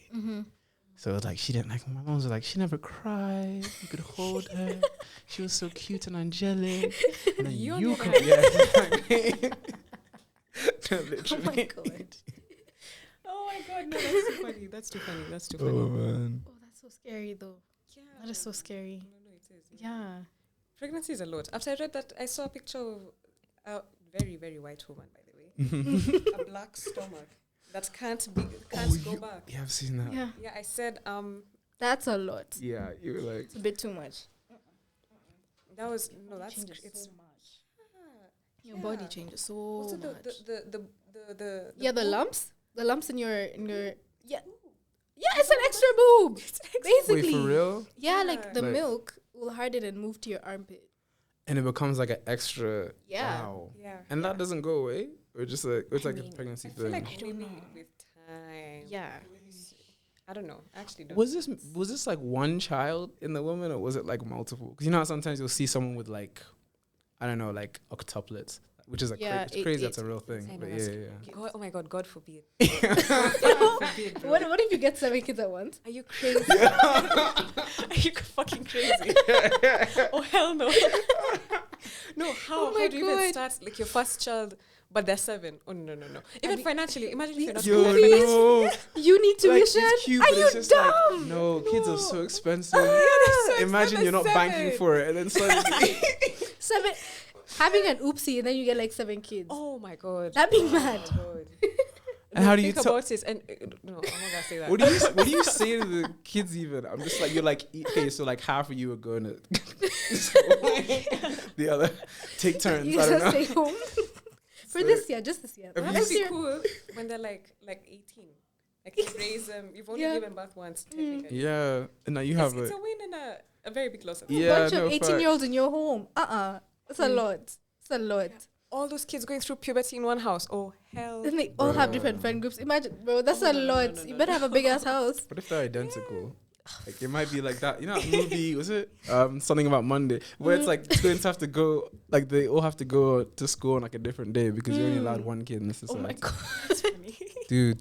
So it was like she didn't like. My mom was like, she never cried. You could hold her. She was so cute and angelic. And then you come, yeah. Oh my God. Oh my God, no, that's too funny. That's too funny. That's too funny. Oh man. Oh, that's so scary though. Yeah. That is so scary. No, it is. Yeah. Pregnancy is a lot. After I read that, I saw a picture of a very, very white woman, by the way. A black stomach that can't go back. Yeah, I've seen that. Yeah. I said, That's a lot. Yeah, you were like, It's a bit too much. that was no, that's it's so much. Your body changes so also much. the The lumps in your yeah. Yeah, it's an extra boob. Basically. wait, for real? Yeah, like the Like- milk will harden and move to your armpit. And it becomes like an extra. Yeah. Wow. Yeah. And that doesn't go away, or just like it's like a mean, pregnancy I feel thing. like maybe with time. Yeah. I don't know. I actually don't. Was this like one child in the woman, or was it like multiple? Because you know how sometimes you'll see someone with like, I don't know, like octuplets, which is like it's crazy. That's a real thing. I know, But that's yeah. God, oh my God, God forbid. What if you get 7 kids at once? Are you crazy? Are you fucking crazy? Oh hell no. No, how? Oh my How do you even God. start like your first child, but they're 7? Oh no. Even financially, imagine if you're not Yo, married. no. You need Like, tuition? it's cute, Are but you it's just dumb? like, no, kids are so expensive. So Imagine you're not banking for it, and then suddenly. 7 having an oopsie and then you get like 7 kids. Oh my God. That'd be mad. And how do you think tell? about it? And no, I'm not gonna say that. What do you say to the kids even? I'm just like, you're like, okay, so like half of you are going to the other take turns. You I don't just know. stay home. For this year, just this year. That Next would be year. cool when they're like 18. Like you raise them. You've only given birth once. Technically. Yeah, and now you have It's a win and a very big loss. Yeah, Bunch of 18-years-olds in your home. It's a lot. It's a lot. All those kids going through puberty in one house. Oh hell. And they all have different friend groups. Imagine, bro, that's a lot. You better have a big ass house. What if they're identical? Like it might be like that. You know that movie, was it? Something About Monday, where it's like twins have to go, like they all have to go to school on like a different day because you're only allowed one kid in the society. Oh my God. That's funny. Dude,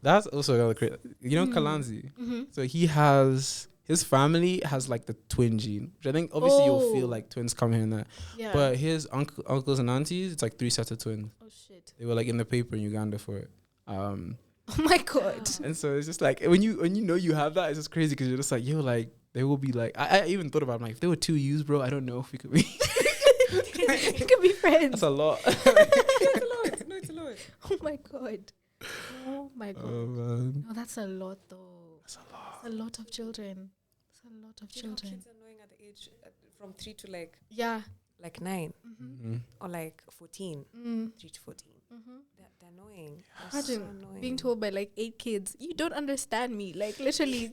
that's also another crazy. You know Kalanzi? So his family has like the twin gene, which I think obviously you'll feel like twins come here and there. Yeah. But his uncles and aunties, it's like 3 sets of twins. Oh shit. They were like in the paper in Uganda for it. Oh my God. And so it's just like when you know you have that, it's just crazy because you're just like, yo, like they will be like, I even thought about it, like if they were 2 U's, bro, I don't know if we could be. You could be friends. That's a lot. It's a lot. Oh my God. Oh my God. Oh man. No, that's a lot though. That's a lot. It's a lot of children. It's a lot of children. Kids are annoying at the age from 3 to like 9 Mm-hmm. or like 14. 3 to 14. They're annoying. They're so Imagine annoying. being told by like 8 kids, you don't understand me. Like literally,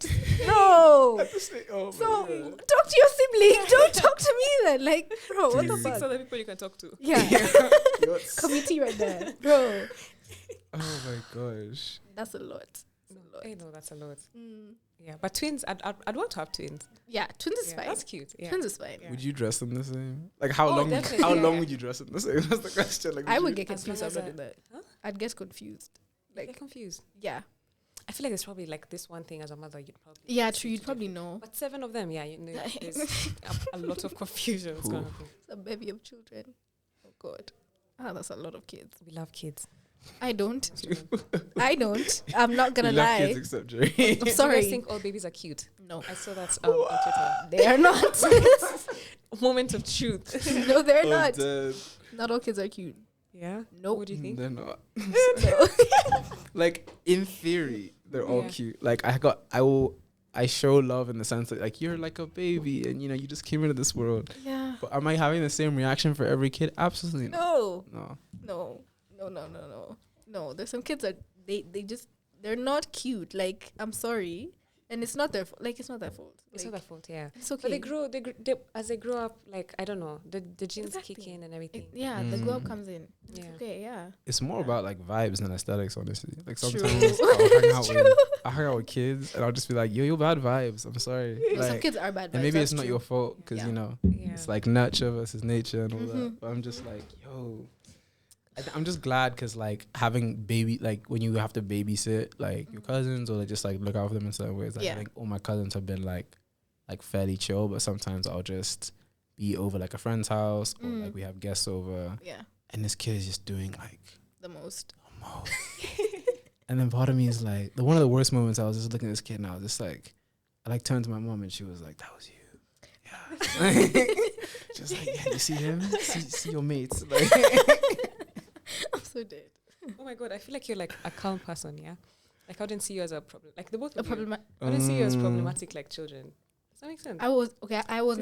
no. Oh So talk to your sibling. Don't talk to me then. Like, bro, what the Six fuck? other people you can talk to. Yeah. Committee right there, bro. Oh my gosh. That's a lot. That's a lot. I know that's a lot. Yeah, but twins, I'd want to have twins. Yeah, twins is fine. That's cute. Yeah. Twins is fine. Would you dress them the same? Like how Oh, long? definitely, How yeah. long would you dress them the same? That's the question. Like, I would you- get As long confused. as I'm not I- doing that. Huh? I'd get confused. Like Like, confused. yeah. I feel like there's probably like this one thing as a mother you'd probably. Yeah, true. You'd probably know. But 7 of them, yeah, you know, there's a lot of confusion. It's gonna happen. It's a bevy of children. Oh God. That's a lot of kids. We love kids. I don't. I don't. I'm not gonna We love lie. kids except Jerry. I'm Do you guys sorry. think all babies are cute? No. I saw that on Twitter. They are not. Moment of truth. No, they're Oh, not. dead. Not all kids are cute. Yeah. Nope. What do you think? They're not. No. Like in theory, they're all Yeah. cute. Like I show love in the sense that like you're like a baby and you just came into this world. Yeah. But am I having the same reaction for every kid? Absolutely not. No. No. No. No. No. No. No. No. There's some kids that they're not cute. Like, I'm sorry. And it's not their fault. Like, it's not their fault. It's Like, not their fault, yeah. it's okay. But they as they grow up, like, I don't know, the genes kick in and everything. The glow up comes in. It's Yeah. okay, yeah. It's more about like vibes than aesthetics, honestly. Like True. sometimes I'll hang out with kids and I'll just be like, yo, you're bad vibes. I'm sorry. Yeah, some Like, kids are bad vibes. and maybe it's that's not true. your fault because Yeah. Yeah. it's like nurture versus nature and all Mhm. that. But I'm just like, yo, I'm just glad because like having like when you have to babysit like your cousins or like just like look out for them in certain ways. Like, Yeah. I think all my cousins have been like fairly chill, but sometimes I'll just be over like a friend's house or like we have guests over. Yeah. And this kid is just doing like The most. and then part of me is like one of the worst moments. I was just looking at this kid and I was just like, I like turned to my mom and she was like, "That was you." Yeah. Just like, yeah, you see him? See your mates. Like, I'm so dead. Oh my god, I feel like you're like a calm person, yeah? Like I wouldn't see you as a problem. Like the both A of you. problem. I wouldn't see you as problematic like children. Does that make sense? I wasn't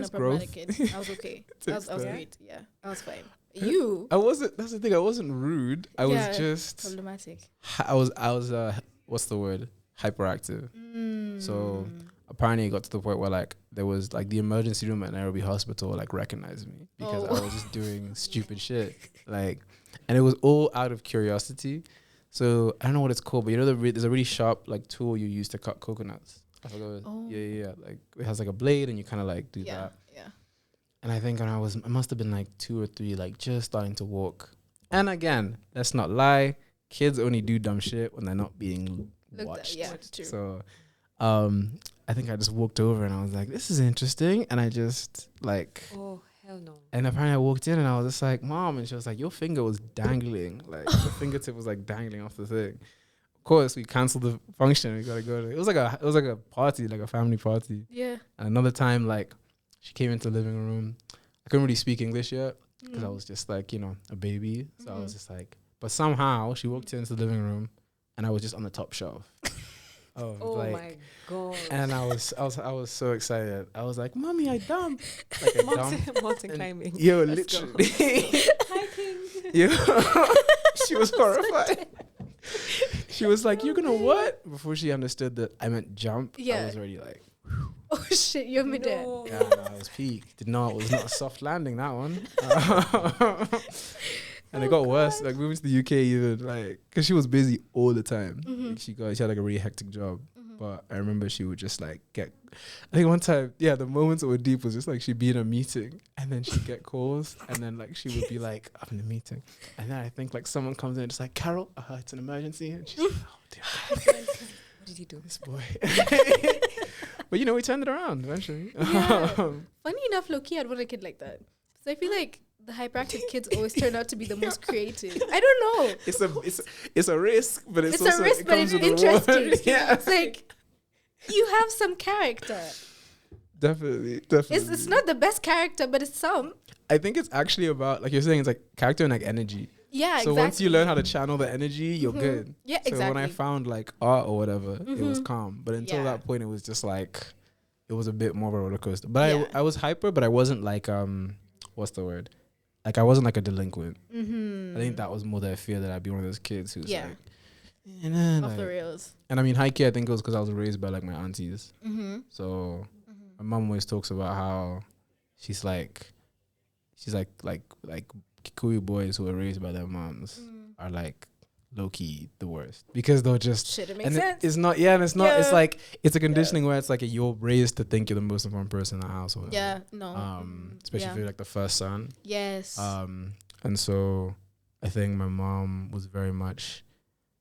It's a problematic growth. kid. I was okay. I was Takes time. great. Yeah. I was fine. You that's the thing. I wasn't rude. I Yeah, was just, problematic. I was, what's the word? Hyperactive. So apparently it got to the point where like there was like the emergency room at Nairobi Hospital like recognized me because I was just doing stupid shit. Like, and it was all out of curiosity. So I don't know what it's called, but there's a really sharp like tool you use to cut coconuts. I forgot. Yeah. Like it has like a blade and you kind of like do that. Yeah. And I think when I must have been like 2 or 3, like just starting to walk. And again, let's not lie, kids only do dumb shit when they're not being watched. Yeah, it's true. So, I think I just walked over and I was like, this is interesting. And I just like, Oh hell no. and apparently I walked in and I was just like, Mom, and she was like, your finger was dangling, like the fingertip was like dangling off the thing. Of course, we canceled the function. We gotta go to. It was like a party, like a family party. Yeah. And another time, like she came into the living room. I couldn't really speak English yet because I was just like a baby. So I was just like, but somehow she walked into the living room and I was just on the top shelf. Oh like, my god. And I was so excited. I was like, "Mommy, I dumped." Like I dumped. Mountain climbing. Yo, Let's go. literally. Hiking. Yo, she was horrified. She was like, "You're gonna what?" Before she understood that I meant jump, I Yeah. was already like, Oh shit, you're midair. No. "Yeah, no, I was peak." It was not a soft landing, that one. And it got worse. Like moving to the UK, even like because she was busy all the time. Like, she had like a really hectic job. But I remember she would just like get. I think one time, the moments that were deep was just like she'd be in a meeting and then she'd get calls and then like she would be like, "I'm in a meeting," and then I think like someone comes in and just like, "Carol, it's an emergency," and she's like, "Oh dear, What did he do? this boy." But we turned it around eventually. Yeah. Funny enough, low-key, I'd want a kid like that. So I feel like the hyperactive kids always turn out to be the most creative. I don't know. It's a risk, but it's also, a risk, but comes it's with a reward. interesting. Yeah, It's like you have some character. definitely. It's not the best character, but it's some. I think it's actually about, like you're saying, it's like character and like energy. Yeah, So once you learn how to channel the energy, you're good. Yeah, So when I exactly. found like art or whatever, it was calm. But until that point, it was just like, it was a bit more of a roller coaster. But I was hyper, but I wasn't like, what's the word? Like I wasn't like a delinquent. I think that was more the fear that I'd be one of those kids who's like, off the rails. And I mean, high key, I think it was because I was raised by like my aunties. So my mom always talks about how she's like Kikuyu boys who are raised by their moms are like low key the worst because they'll just Shit, it makes and sense. it's not it's not it's like it's a conditioning where it's like you're raised to think you're the most important person in the household. Yeah, no. Especially if you're like the first son. Yes. And so I think my mom was very much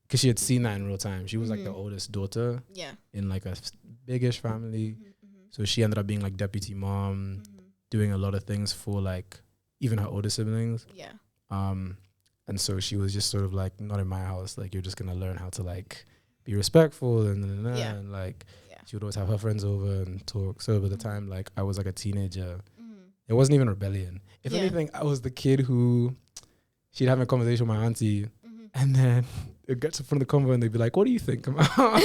because she had seen that in real time. She was like the oldest daughter. Yeah. In like a biggish family. So she ended up being like deputy mom, doing a lot of things for like even her older siblings. Yeah. And so she was just sort of like, not in my house. Like, you're just going to learn how to like be respectful and like she would always have her friends over and talk. So by the time like I was like a teenager, it wasn't even rebellion. If anything, I was the kid who she'd have a conversation with my auntie, and then it gets in front of the convo, and they'd be like, "What do you think about?"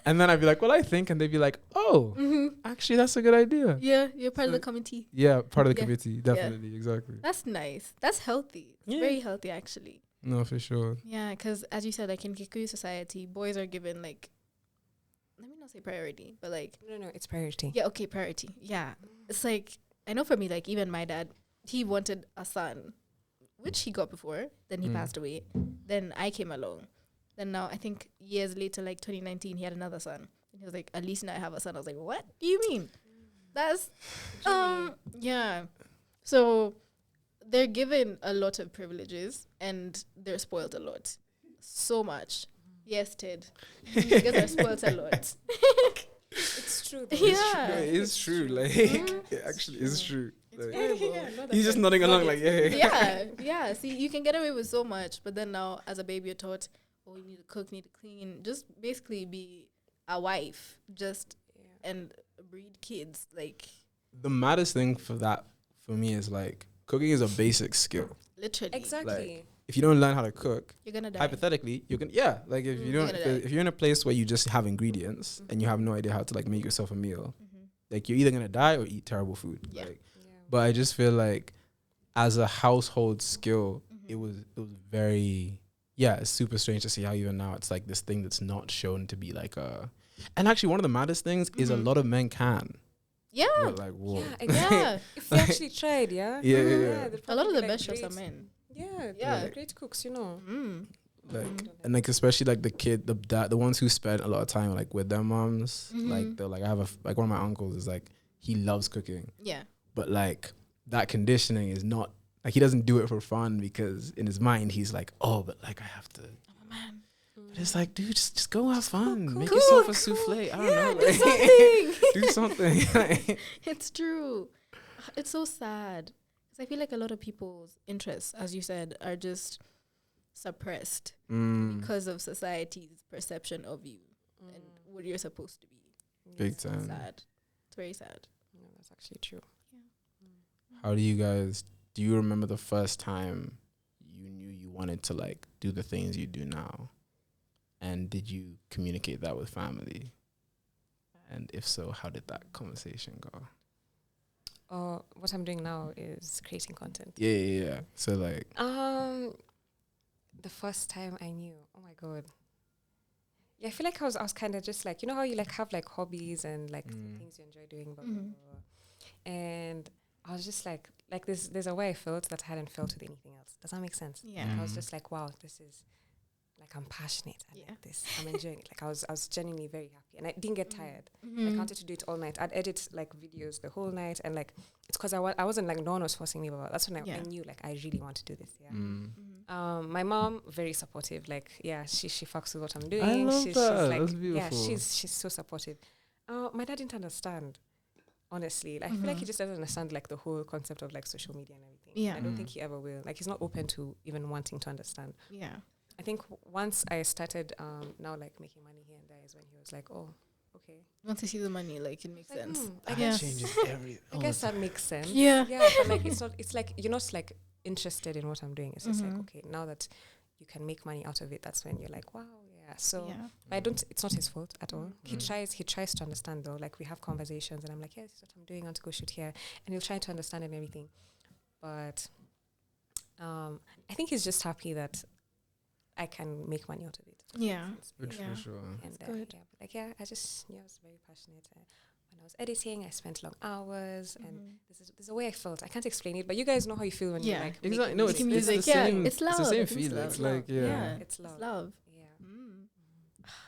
And then I'd be like, "Well, I think," and they'd be like, "Oh, actually, that's a good idea." Yeah, you're part of the committee. Yeah, part of the Yeah. committee, definitely, exactly. That's nice. That's healthy. It's very healthy, actually. No, for sure. Yeah, because as you said, like in Kikuyu society, boys are given like, let me not say priority, but like, No, it's priority. yeah, okay, priority. Yeah, it's like, I know for me, like even my dad, he wanted a son, which he got before. Then he passed away. Then I came along. Then now I think years later, like 2019, he had another son. And he was like, "At least now I have a son." I was like, "What do you mean?" That's yeah. So they're given a lot of privileges and they're spoiled a lot. So much. Yes, Ted. You guys are spoiled a lot. It's true. Yeah. It is true. Like, it actually is true. Like, Terrible. he's just nodding along, like, Yeah. See, you can get away with so much, but then now as a baby, you're taught, oh, you need to cook, need to clean, just basically be a wife, and breed kids. Like, the maddest thing for me is like, cooking is a basic skill. literally. Exactly. Like, if you don't learn how to cook, You're gonna die. hypothetically, you can, like if you don't, if you're in a place where you just have ingredients and you have no idea how to like make yourself a meal, like you're either gonna die or eat terrible food. Yeah. Like, but I just feel like as a household skill, it was very, it's super strange to see how even now it's like this thing that's not shown to be like a, and actually one of the maddest things is a lot of men can. Yeah. We're like, whoa. Yeah, exactly. If they actually tried, Yeah. A lot of the best chefs are men. Yeah, they're great cooks, you know. Like, and like especially like the ones who spend a lot of time like with their moms, like they're like, I have like one of my uncles is like, he loves cooking. Yeah. But like that conditioning is not like, he doesn't do it for fun because in his mind he's like, oh, but like I have to. Oh man. But it's like, dude, just go have fun. Make cook, yourself a souffle. I don't know. Do Like, something. do something. It's true. It's so sad. Because I feel like a lot of people's interests, as you said, are just suppressed because of society's perception of you and what you're supposed to be. Big time. Sad. It's very sad. Yeah, that's actually true. How do you remember the first time you knew you wanted to like do the things you do now? And did you communicate that with family? And if so, how did that conversation go? What I'm doing now is creating content. Yeah. So like, the first time I knew, oh my god. Yeah, I feel like I was kind of just like, you know how you like have like hobbies and like things you enjoy doing, blah, blah, blah. And I was just like there's a way I felt that I hadn't felt with anything else. Does that make sense? Yeah. Like, I was just like, wow, this is like, I'm passionate. I like this. I'm enjoying it. Like I was genuinely very happy, and I didn't get tired. I wanted to do it all night. I'd edit like videos the whole night, and like it's because I wasn't like, no one was forcing me. But that's when I knew like I really want to do this. Yeah. My mom very supportive. Like she fucks with what I'm doing. I love she's that. like, that's beautiful. she's so supportive. My dad didn't understand. Honestly, like, I feel like he just doesn't understand like the whole concept of like social media and everything. Yeah. I don't think he ever will. Like he's not open to even wanting to understand. Yeah. I think once I started now like making money here and there is when he was like, oh, okay. Once you see the money, like it makes sense. I That guess changes everything. I guess that makes sense. Yeah. Yeah, but like it's like you're not like interested in what I'm doing. It's just like, okay, now that you can make money out of it, that's when you're like, wow, yeah. So but it's not his fault at all. He tries to understand though. Like we have conversations and I'm like, yeah, this is what I'm doing, I want to go shoot here, and he'll try to understand and everything. But I think he's just happy that I can make money out of it. Yeah. For sure. And good. I was very passionate. When I was editing, I spent long hours, and there's a way I felt. I can't explain it, but you guys know how you feel when you're like exactly. No, it's music. the same. It's love. It's the same It's feeling. love. It's like it's love. It's love. Yeah.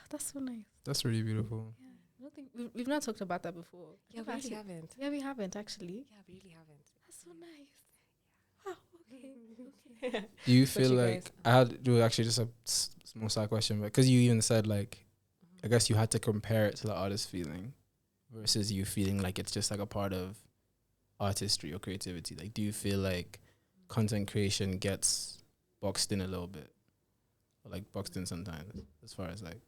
That's so nice. That's really beautiful. Yeah. I don't think we've not talked about that before. Yeah, we really haven't. Yeah, we haven't actually. Yeah, we really haven't. That's so nice. Wow. Okay. Do you What feel you like guys? I had do actually just a small side question, but because you even said like, I guess you had to compare it to the artist feeling versus you feeling like it's just like a part of artistry or creativity. Like, do you feel like content creation gets boxed in a little bit, or like boxed in sometimes, as far as like?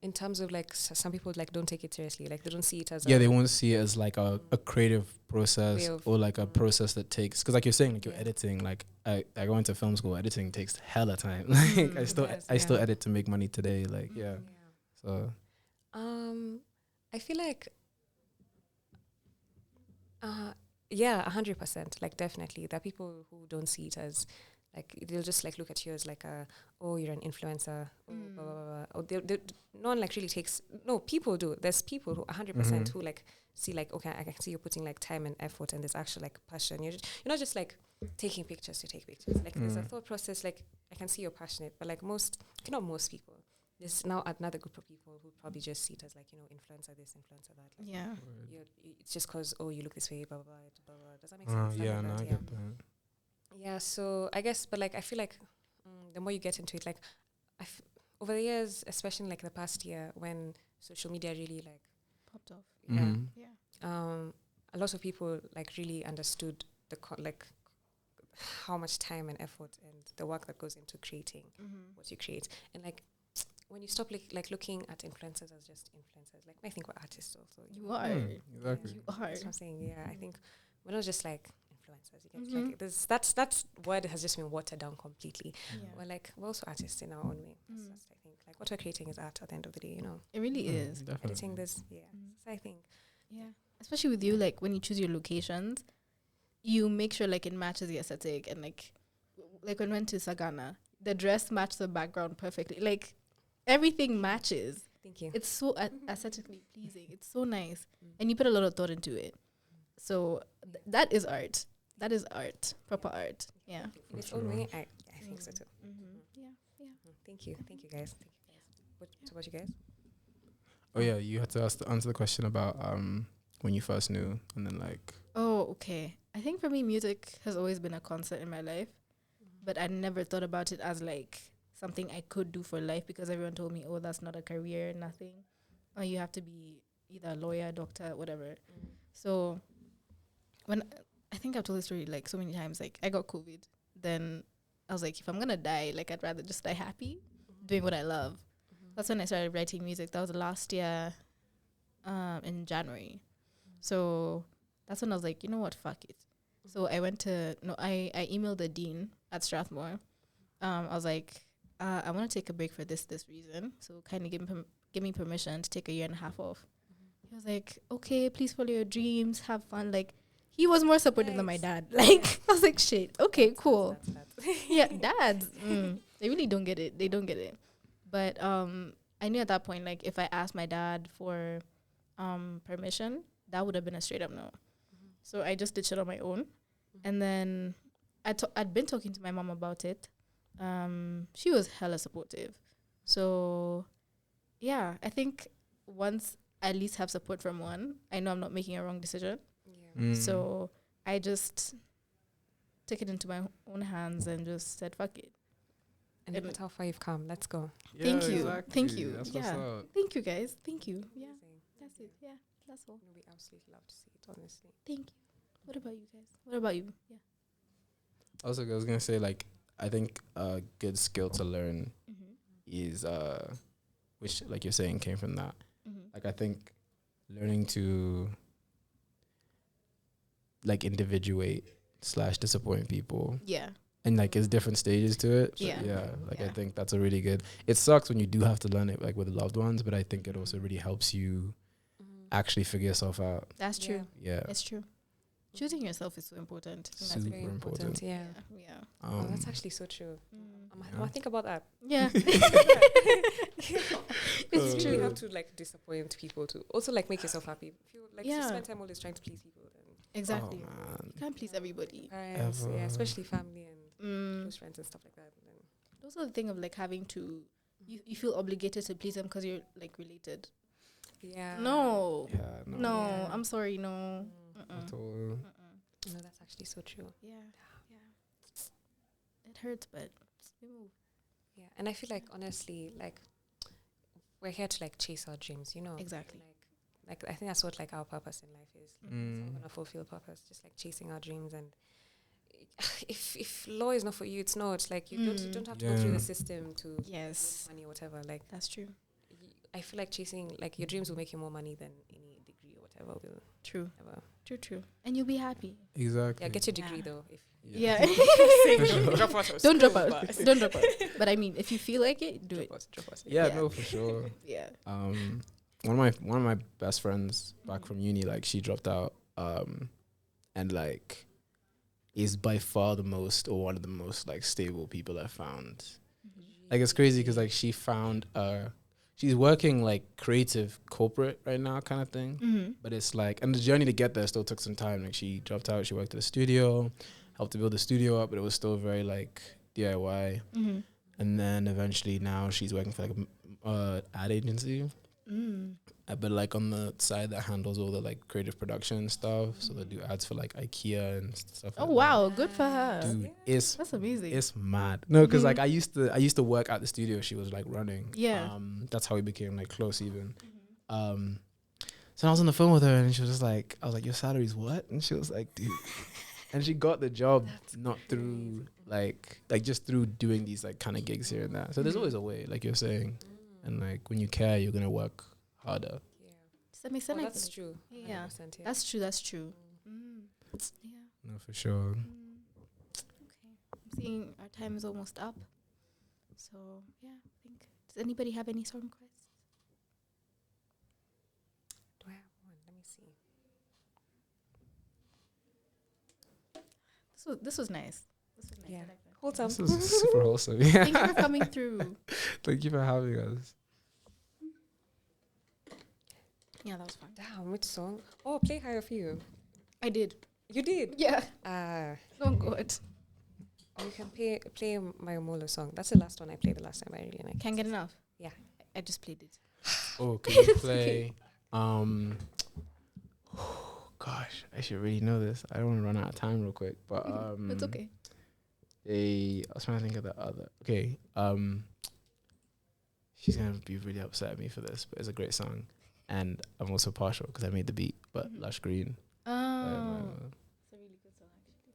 in terms of like some people like don't take it seriously, like they don't see it as they won't see it as like a creative process Way of- or like a process that takes, because like you're saying, like you're editing, like I go into film school, editing takes hella time. Like I still edit to make money today, like so I feel like 100%, like definitely there are people who don't see it as like, they'll just like look at you as like oh, you're an influencer, oh, blah, blah, blah, blah. Or no one like really takes, no, people do. There's people who 100% who like see like, okay, I can see you're putting like time and effort and there's actual like passion. You're not just like taking pictures to take pictures. Like there's a thought process, like I can see you're passionate, but like not most people. There's now another group of people who probably just see it as like, influencer this, influencer that. Like it's just because, oh, you look this way, blah, blah, blah, blah, blah. Does that make sense? Yeah, like no, I get that. Yeah, so I guess, but like I feel like the more you get into it, like over the years, especially like the past year when social media really like popped off. A lot of people like really understood like how much time and effort and the work that goes into creating what you create. And like when you stop like looking at influencers as just influencers, like I think we're artists also. You are. Exactly. You are. That's what I'm saying. Yeah, I think we're not just like influencers. You get like that word has just been watered down completely. We're also artists in our own way. That's I think like what we're creating is art at the end of the day. It really is. Definitely. Editing this, So I think. Yeah, especially with you, like when you choose your locations, you make sure like it matches the aesthetic, and like when we went to Sagana, the dress matched the background perfectly. Like everything matches. Thank you. It's so aesthetically pleasing. It's so nice, and you put a lot of thought into it. So that is art. That is art, proper art. Yeah. In its own way, I think so too. Yeah. Thank you guys. What about you guys? Oh yeah, you had to answer the question about when you first knew, and then like. Oh, okay. I think for me, music has always been a concert in my life, but I never thought about it as like something I could do for life, because everyone told me, oh, that's not a career, nothing. Or you have to be either a lawyer, doctor, whatever. So when I think I've told this story like so many times, like I got COVID, then I was like, if I'm gonna die, like I'd rather just die happy doing what I love. That's when I started writing music. That was last year in January. So that's when I was like, you know what, fuck it. So I emailed the dean at Strathmore. I was like, I want to take a break for this reason. So kind of give me permission to take a year and a half off. He was like, okay, please follow your dreams, have fun. Like, he was more supportive than my dad. Like, I was like, shit, okay, cool. Yeah, dads, they really don't get it. They don't get it. But I knew at that point, like, if I asked my dad for permission, that would have been a straight up no. So I just did shit on my own. And then I'd been talking to my mom about it. She was hella supportive. So, yeah, I think once I at least have support from one, I know I'm not making a wrong decision. So I just took it into my own hands and just said, fuck it. And look at how far you've come. Let's go. Yeah, Thank you. exactly. Thank you. That's what's up. Thank you, guys. Thank you. Yeah. That's it. Yeah. That's all. We absolutely love to see it, honestly. Thank you. What about you guys? What about you? Yeah. Also, I was gonna say, like, I think a good skill to learn is which, like you're saying, came from that. Like, I think learning to like individuate / disappoint people. Yeah. And like there's different stages to it. Yeah. I think that's a really good. It sucks when you do have to learn it like with loved ones, but I think it also really helps you actually figure yourself out. That's true. Yeah. It's true. Choosing yourself is so important. That's very important. Yeah. Oh, that's actually so true. I'm gonna think about that. Yeah. It's true. You have to like disappoint people to also like make yourself happy. If you like you spend time always trying to please people, then exactly. You can't please everybody. Parents, especially family and close friends and stuff like that. And also the thing of like having to, you feel obligated to please them because you're like related. Yeah. No. Yeah. No. I'm sorry. No. No, that's actually so true. Yeah. It hurts, but we move. Yeah, and I feel like honestly, like we're here to like chase our dreams, you know. Exactly. Like I think that's what like our purpose in life is. Like, we're gonna fulfill purpose, just like chasing our dreams. And if law is not for you, it's not. Like you don't have to go through the system to make money or whatever. Like that's true. I feel like chasing like your dreams will make you more money than any degree or whatever will. True. Ever. True. And you'll be happy. Exactly. Yeah, get your degree though. If Yeah. drop out. Don't drop out. Don't drop out. But I mean, if you feel like it, do it. Drop out. Yeah, no, for sure. Yeah. One of my best friends back from uni, like she dropped out, and like is by far the most or one of the most like stable people I found. Like it's crazy because like she found she's working like creative corporate right now kind of thing, but it's like, and the journey to get there still took some time. Like she dropped out, she worked at a studio, helped to build the studio up, but it was still very like DIY. And then eventually now she's working for like a ad agency, but like on the side that handles all the like creative production stuff. So they do ads for like IKEA and stuff. Oh like wow, good for her. Dude, that's amazing. It's mad. No, because like I used to work at the studio she was like running. Yeah. That's how we became like close even. So I was on the phone with her and she was just like, I was like, your salary's what? And she was like, dude. And she got the job not through like just through doing these like kind of gigs here and there. So there's always a way, like you're saying. And like when you care, you're gonna work harder. That's true. Yeah. Yeah. That's true. Yeah. No, for sure. Okay. I'm seeing our time is almost up. So yeah, I think. Does anybody have any song requests? Do I have one? Let me see. This was nice. Yeah. Wholesome. This is super wholesome. Yeah. Thank you for coming through. Thank you for having us. Yeah, that was fun. Damn, which song? Oh, Play Higher for You. I did. You did? Yeah. Oh, good. You can play my Molo song. That's the last one I played the last time. I really like. Can't get enough. Yeah. I just played it. Oh, can you play? Gosh, I should really know this. I don't want to run out of time real quick, but it's okay. I was trying to think of the other. Okay, she's gonna be really upset at me for this, but it's a great song, and I'm also partial because I made the beat. But Lush Green. Oh. It's a really good song, actually.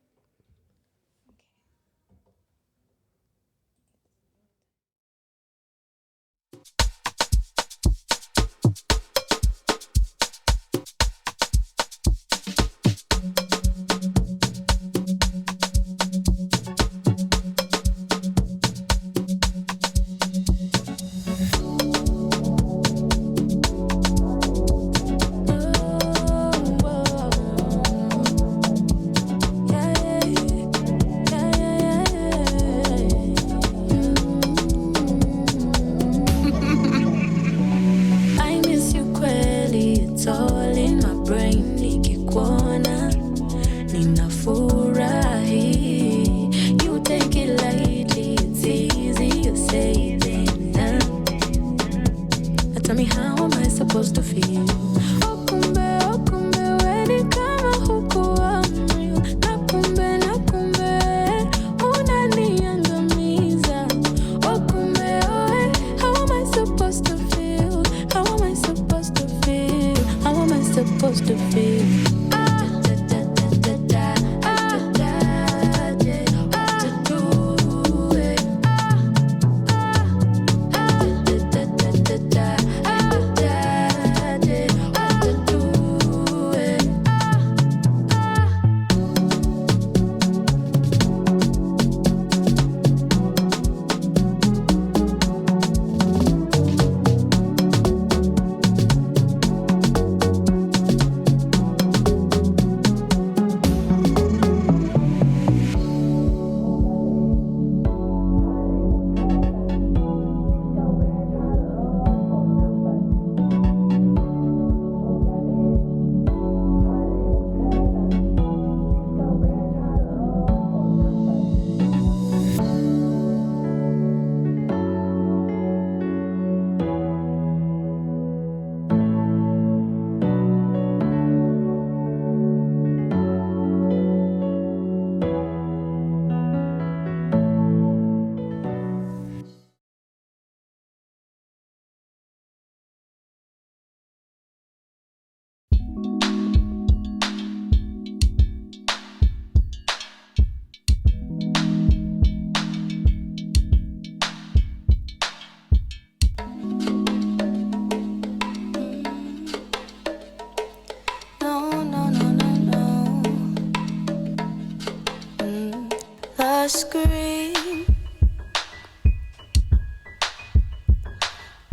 the screen.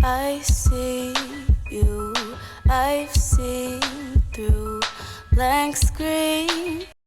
I see you, I've seen through blank screen.